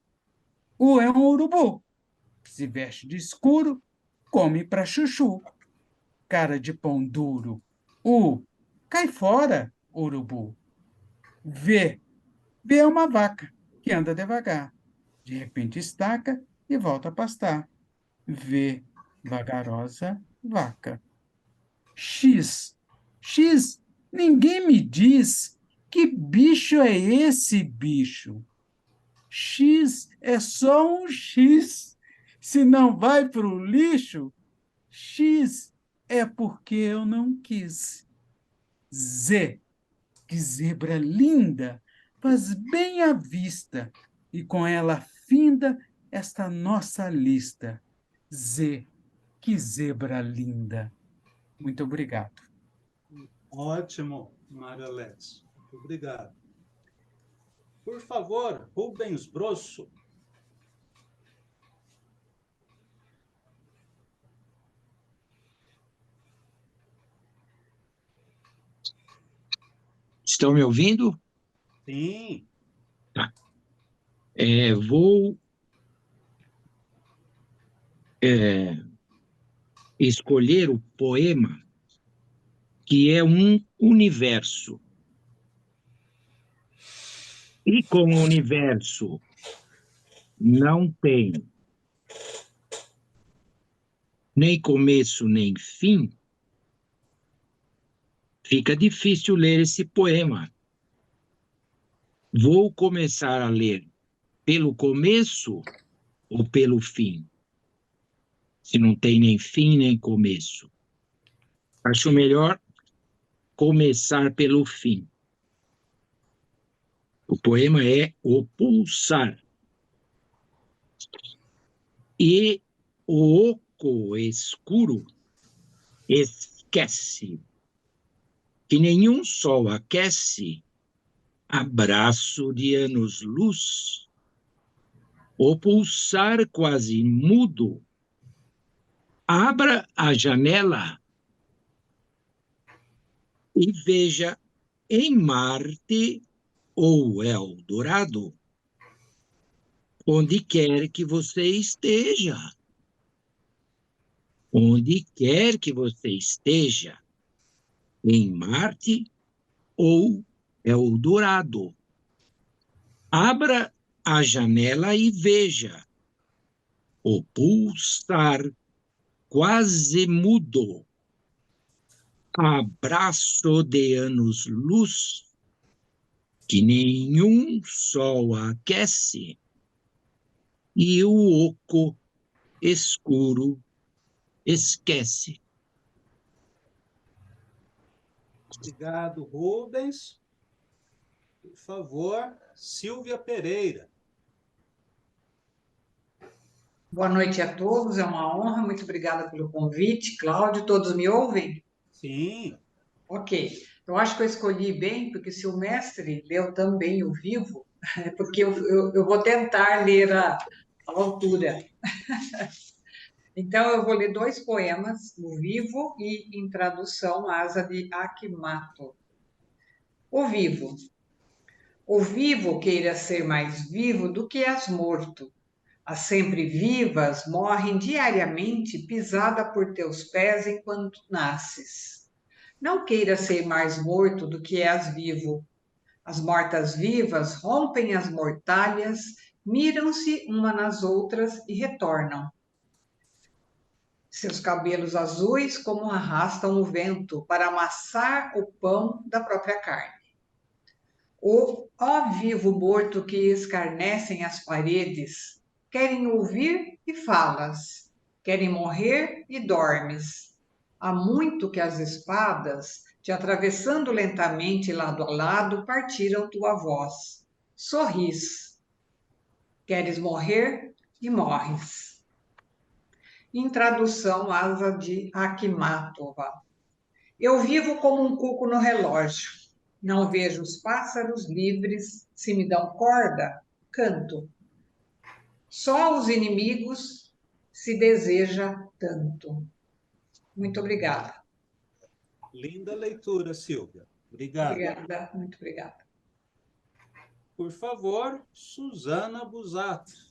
é um urubu que se veste de escuro, come para chuchu. Cara de pão duro. Cai fora, urubu. V é uma vaca que anda devagar. De repente estaca e volta a pastar. V, vagarosa vaca. X, ninguém me diz que bicho é esse bicho. X é só um X. Se não vai para o lixo, X é porque eu não quis. Z, que zebra linda, faz bem à vista, e com ela finda esta nossa lista. Z, que zebra linda. Muito obrigado. Ótimo, Mário Alex. Muito obrigado. Por favor, Rubens Brosso. Estão me ouvindo? Sim. Tá. Vou escolher o poema que é um universo. E como o universo não tem nem começo nem fim, fica difícil ler esse poema. Vou começar a ler pelo começo ou pelo fim? Se não tem nem fim nem começo. Acho melhor começar pelo fim. O poema é O Pulsar. E o oco escuro esquece que nenhum sol aquece abraço de anos-luz. O pulsar quase mudo. Abra a janela e veja em Marte ou Eldorado, onde quer que você esteja. Onde quer que você esteja, em Marte ou Eldorado. Abra a janela e veja o pulsar quase mudo. Abraço de anos-luz que nenhum sol aquece e o oco escuro esquece. Obrigado, Rubens. Por favor, Silvia Pereira. Boa noite a todos, é uma honra, muito obrigada pelo convite. Cláudio, todos me ouvem? Sim. Ok, eu acho que eu escolhi bem, porque se o mestre leu também o vivo, é porque eu vou tentar ler a altura. Então, eu vou ler dois poemas, o vivo e em tradução, Asa de Akimato. O vivo. O vivo queira ser mais vivo do que as morto. As sempre vivas morrem diariamente pisada por teus pés enquanto nasces. Não queira ser mais morto do que és vivo. As mortas-vivas rompem as mortalhas, miram-se uma nas outras e retornam. Seus cabelos azuis como arrastam o vento para amassar o pão da própria carne. O ó vivo morto que escarnecem as paredes, querem ouvir e falas, querem morrer e dormes. Há muito que as espadas, te atravessando lentamente lado a lado, partiram tua voz. Sorris. Queres morrer e morres. Em tradução, Asa de Akhmatova. Eu vivo como um cuco no relógio. Não vejo os pássaros livres, se me dão corda, canto. Só os inimigos se deseja tanto. Muito obrigada. Linda leitura, Silvia. Obrigado. Obrigada, muito obrigada. Por favor, Suzana Busato.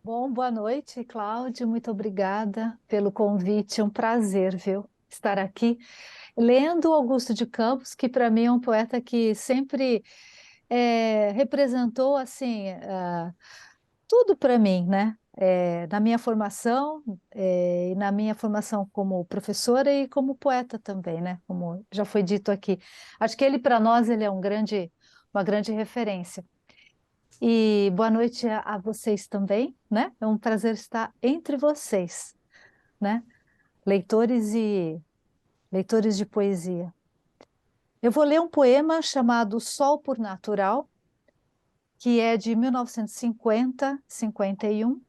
Bom, boa noite, Cláudio. Muito obrigada pelo convite. É um prazer, viu, estar aqui lendo Augusto de Campos, que para mim é um poeta que sempre representou assim tudo para mim, né? Na minha formação e na minha formação como professora e como poeta também, né? Como já foi dito aqui. Acho que ele para nós ele é uma grande referência. E boa noite a vocês também, né? É um prazer estar entre vocês, né? Leitores de poesia. Eu vou ler um poema chamado Sol por Natural, que é de 1950-51.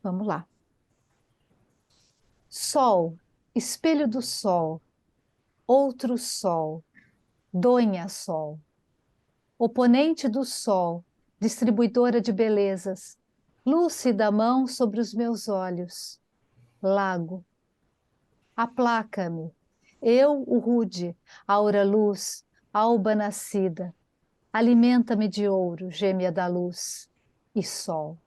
Vamos lá. Sol, espelho do sol, outro sol, donha sol, oponente do sol, distribuidora de belezas, lúcida mão sobre os meus olhos, lago. Aplaca-me, eu, o rude, aura luz, alba nascida, alimenta-me de ouro, gêmea da luz e sol.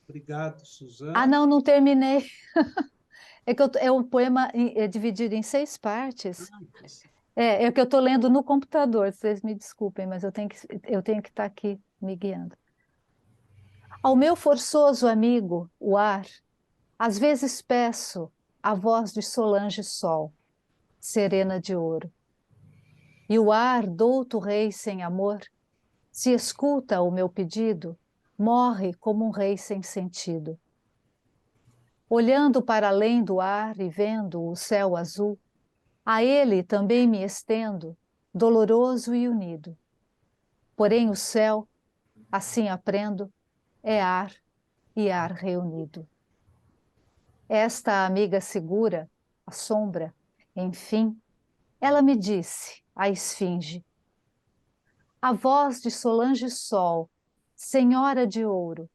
Obrigado, Suzana. Ah, não terminei. É um poema dividido em 6 partes. É que eu estou lendo no computador, vocês me desculpem, mas eu tenho que estar aqui me guiando. Ao meu forçoso amigo, o ar, às vezes peço a voz de Solange Sol, serena de ouro. E o ar, douto rei sem amor, se escuta o meu pedido, morre como um rei sem sentido. Olhando para além do ar e vendo o céu azul, a ele também me estendo, doloroso e unido. Porém o céu, assim aprendo, é ar e ar reunido. Esta amiga segura, a sombra, enfim, ela me disse, a esfinge, a voz de Solange Sol, senhora de ouro,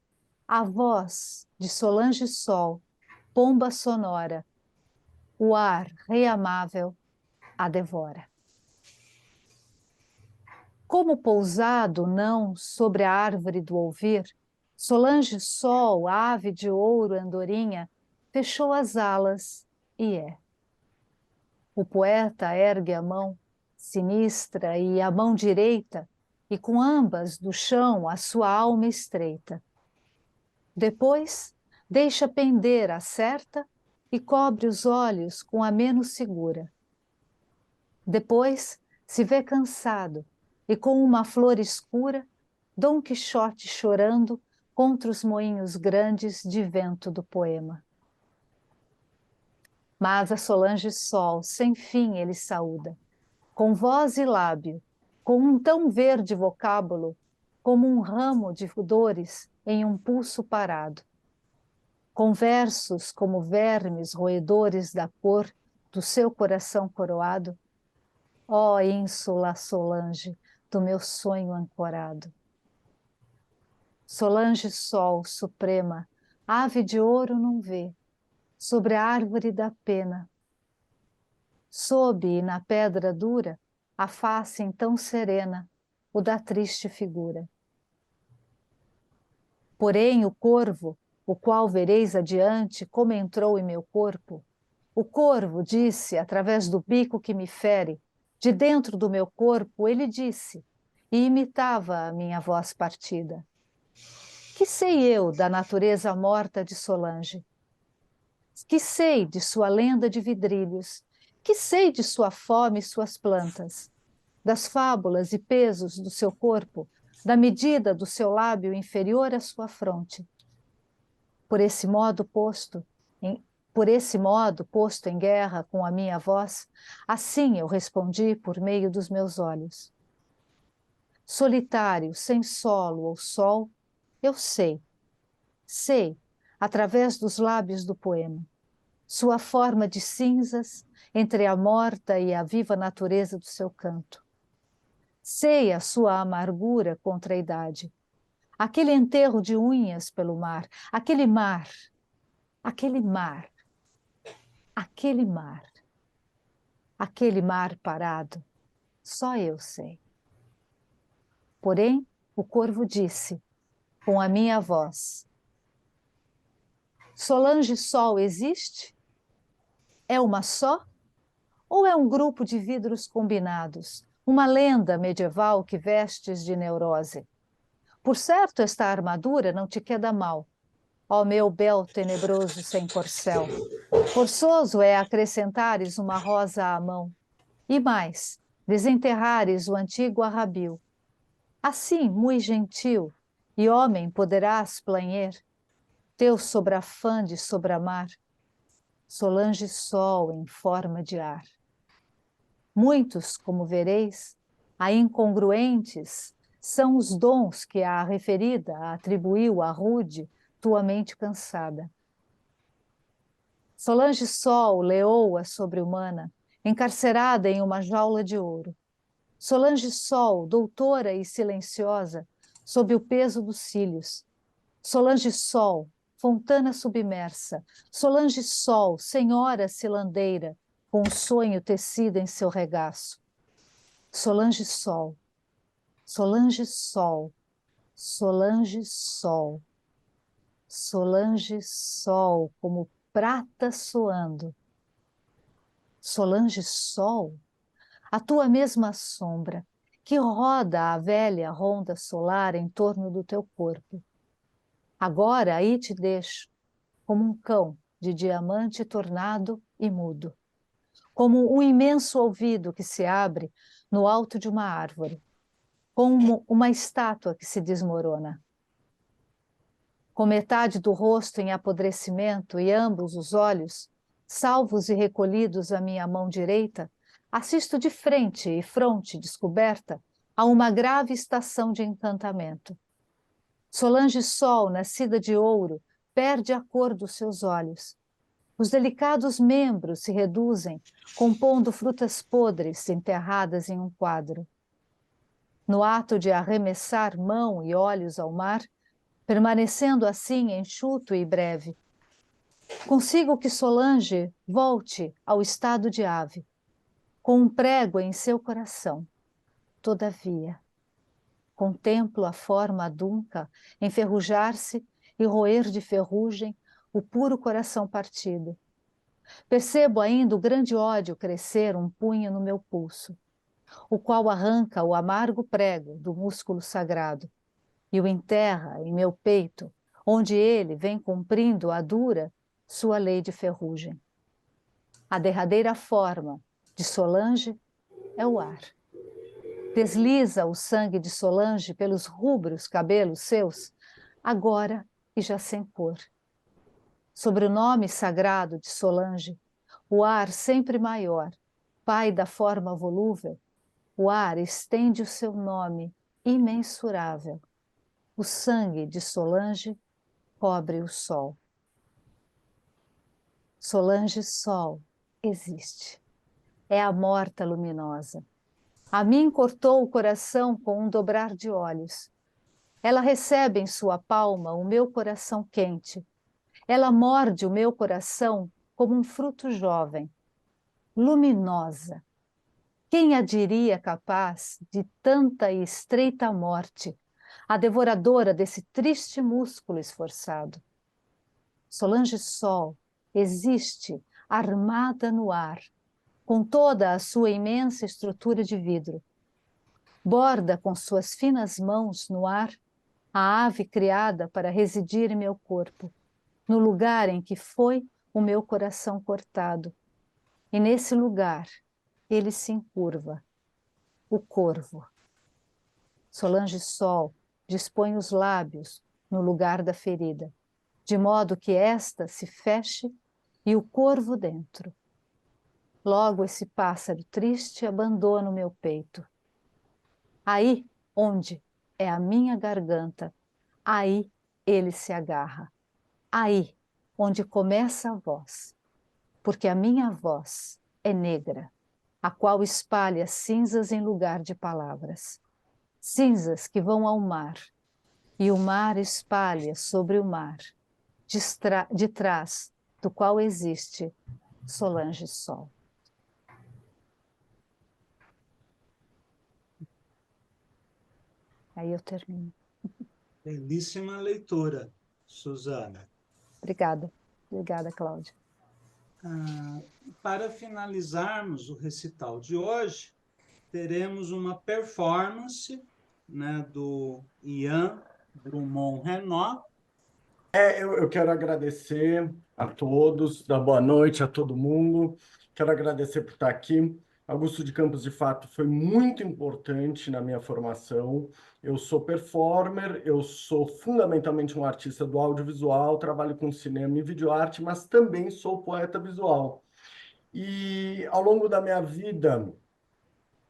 a voz de Solange Sol, pomba sonora, o ar rei amável a devora. Como pousado não sobre a árvore do ouvir, Solange Sol, ave de ouro andorinha, fechou as alas e é. O poeta ergue a mão sinistra e a mão direita, e com ambas do chão a sua alma estreita. Depois, deixa pender a certa e cobre os olhos com a menos segura. Depois, se vê cansado e com uma flor escura, Dom Quixote chorando contra os moinhos grandes de vento do poema. Mas a Solange Sol, sem fim ele saúda, com voz e lábio, com um tão verde vocábulo, como um ramo de dores em um pulso parado. Com versos como vermes roedores da cor do seu coração coroado, ó ínsula Solange, do meu sonho ancorado. Solange Sol suprema, ave de ouro não vê, sobre a árvore da pena. Sob e na pedra dura, a face então serena, o da triste figura. Porém o corvo, o qual vereis adiante como entrou em meu corpo, o corvo disse, através do bico que me fere, de dentro do meu corpo ele disse, e imitava a minha voz partida. Que sei eu da natureza morta de Solange? Que sei de sua lenda de vidrilhos? Que sei de sua fome e suas plantas? Das fábulas e pesos do seu corpo, da medida do seu lábio inferior à sua fronte? Por esse modo posto em guerra com a minha voz, assim eu respondi por meio dos meus olhos. Solitário, sem solo ou sol, eu sei, através dos lábios do poema, sua forma de cinzas entre a morta e a viva natureza do seu canto. Sei a sua amargura contra a idade, aquele enterro de unhas pelo mar, aquele mar, aquele mar parado, só eu sei. Porém, o corvo disse, com a minha voz, Solange Sol existe? É uma só? Ou é um grupo de vidros combinados, uma lenda medieval que vestes de neurose? Por certo, esta armadura não te queda mal, ó meu bel tenebroso sem corcel. Forçoso é acrescentares uma rosa à mão, e mais, desenterrares o antigo arrabil. Assim, muito gentil, e homem poderás planher, teu sobrafã de sobramar, Solange Sol em forma de ar. Muitos, como vereis, a incongruentes, são os dons que a referida atribuiu à rude tua mente cansada. Solange Sol, leoa sobre-humana, encarcerada em uma jaula de ouro. Solange Sol, doutora e silenciosa, sob o peso dos cílios. Solange Sol, fontana submersa. Solange Sol, senhora cilandeira, com o sonho tecido em seu regaço. Solange Sol, Solange Sol, Solange Sol. Solange Sol, como prata soando. Solange Sol, a tua mesma sombra, que roda a velha ronda solar em torno do teu corpo. Agora aí te deixo, como um cão de diamante tornado e mudo, como um imenso ouvido que se abre no alto de uma árvore, como uma estátua que se desmorona. Com metade do rosto em apodrecimento e ambos os olhos, salvos e recolhidos à minha mão direita, assisto de frente e fronte descoberta a uma grave estação de encantamento. Solange Sol, nascida de ouro, perde a cor dos seus olhos. Os delicados membros se reduzem, compondo frutas podres enterradas em um quadro. No ato de arremessar mão e olhos ao mar, permanecendo assim enxuto e breve, consigo que Solange volte ao estado de ave, com um prego em seu coração. Todavia, contemplo a forma adunca enferrujar-se e roer de ferrugem o puro coração partido. Percebo ainda o grande ódio crescer um punho no meu pulso, o qual arranca o amargo prego do músculo sagrado e o enterra em meu peito, onde ele vem cumprindo a dura sua lei de ferrugem. A derradeira forma de Solange é o ar. Desliza o sangue de Solange pelos rubros cabelos seus, agora e já sem cor. Sobre o nome sagrado de Solange, o ar sempre maior, pai da forma volúvel, o ar estende o seu nome imensurável. O sangue de Solange cobre o sol. Solange Sol existe. É a morta luminosa. A mim cortou o coração com um dobrar de olhos. Ela recebe em sua palma o meu coração quente. Ela morde o meu coração como um fruto jovem. Luminosa. Quem a diria capaz de tanta e estreita morte, a devoradora desse triste músculo esforçado? Solange Sol existe armada no ar, com toda a sua imensa estrutura de vidro. Borda com suas finas mãos no ar a ave criada para residir em meu corpo, no lugar em que foi o meu coração cortado. E nesse lugar ele se encurva, o corvo. Solange Sol dispõe os lábios no lugar da ferida, de modo que esta se feche e o corvo dentro. Logo esse pássaro triste abandona o meu peito. Aí, onde é a minha garganta, aí ele se agarra. Aí, onde começa a voz, porque a minha voz é negra, a qual espalha cinzas em lugar de palavras. Cinzas que vão ao mar, e o mar espalha sobre o mar, de trás do qual existe Solange Sol. Aí eu termino. Belíssima leitura, Suzana. Obrigada. Obrigada, Cláudia. Para finalizarmos o recital de hoje, teremos uma performance, né, do Ian Drummond-Renault. Eu quero agradecer a todos, dar boa noite a todo mundo. Quero agradecer por estar aqui. Augusto de Campos, de fato, foi muito importante na minha formação. Eu sou performer, eu sou fundamentalmente um artista do audiovisual, trabalho com cinema e videoarte, mas também sou poeta visual. E ao longo da minha vida,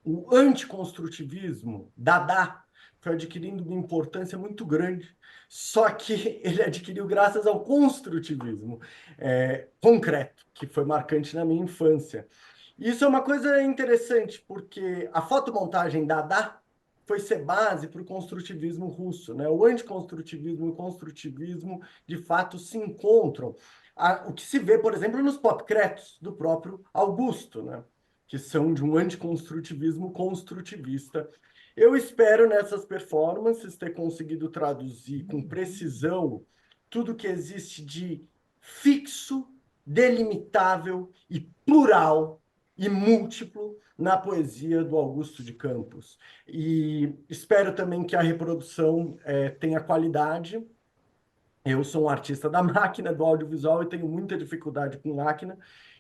o anticonstrutivismo, Dada, foi adquirindo uma importância muito grande, só que ele adquiriu graças ao construtivismo concreto, que foi marcante na minha infância. Isso é uma coisa interessante, porque a fotomontagem Dada foi ser base para o construtivismo russo, né? O anticonstrutivismo e o construtivismo, de fato, se encontram. O que se vê, por exemplo, nos popcretos do próprio Augusto, né? Que são de um anticonstrutivismo construtivista. Eu espero, nessas performances, ter conseguido traduzir com precisão tudo que existe de fixo, delimitável e plural e múltiplo na poesia do Augusto de Campos. E espero também que a reprodução tenha qualidade. Eu sou um artista da máquina, do audiovisual, e tenho muita dificuldade com máquina,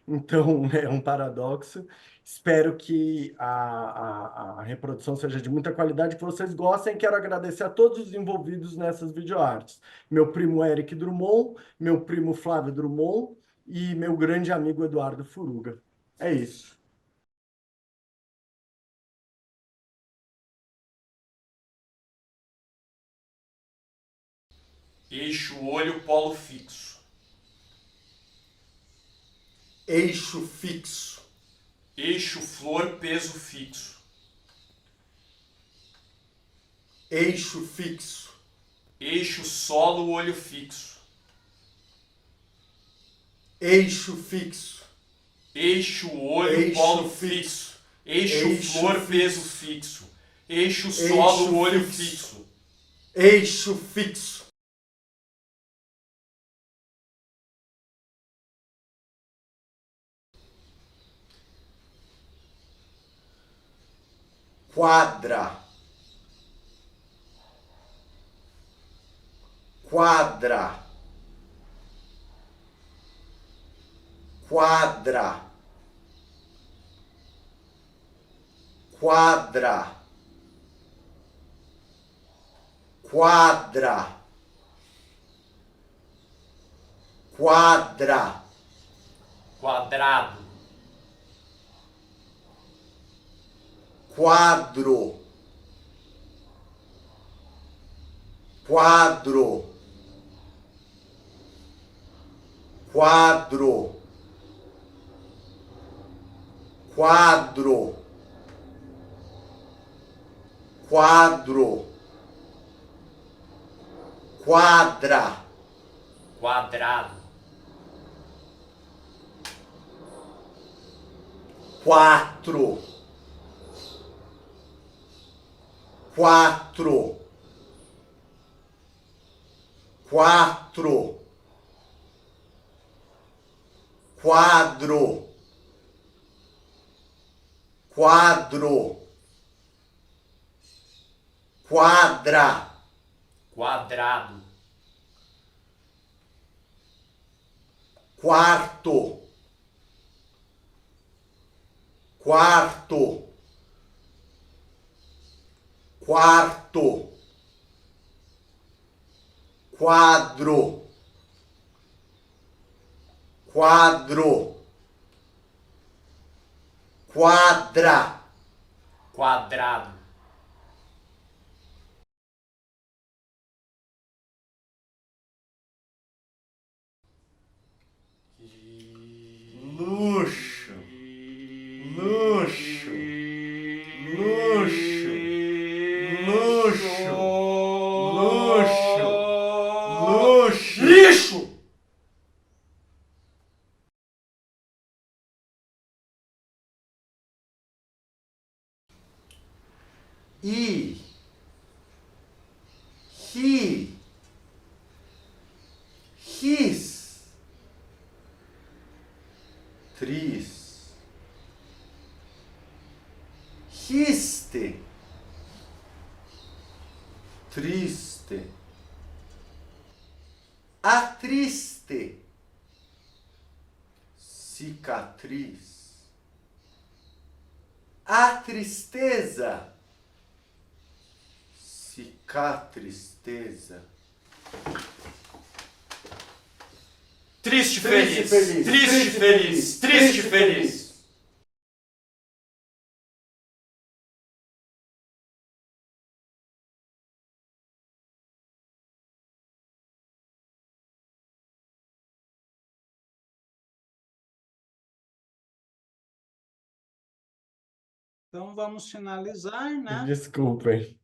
então é um paradoxo. Espero que a reprodução seja de muita qualidade, que vocês gostem. Quero agradecer a todos os envolvidos nessas videoartes. Meu primo Eric Drummond, meu primo Flávio Drummond e meu grande amigo Eduardo Furuga. É isso. Eixo olho polo fixo. Eixo fixo. Eixo flor peso fixo. Eixo fixo. Eixo solo olho fixo. Eixo fixo. Eixo olho Eixo polo fixo. fixo. Eixo Eixo flor fixo. peso fixo. Eixo Eixo solo olho fixo. fixo. Eixo fixo. Quadra. Quadra. Quadra. Quadra. Quadra. Quadra. Quadrado. Quadro. Quadro. Quadro. Quadro. Quadro. Quadra. Quadrado. Quatro. Quatro. Quatro. Quadro. Quadro. Quadra. Quadrado. Quarto. Quarto. Quarto. Quadro. Quadro. Quadra. Quadrado. Luxo. Luxo. Luxo. Luxo. Luxo. Luxo. Lixo! I. Ri. Ris. Tris. Riste. Triste. Atriste. Cicatriz. A tristeza. Cicatristeza. Triste feliz. Triste feliz. Triste feliz. Então, vamos finalizar, né? Desculpem.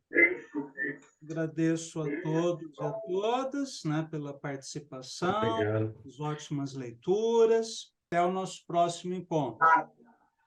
Agradeço a todos e a todas, né, pela participação, Obrigado. as ótimas leituras. Até o nosso próximo encontro.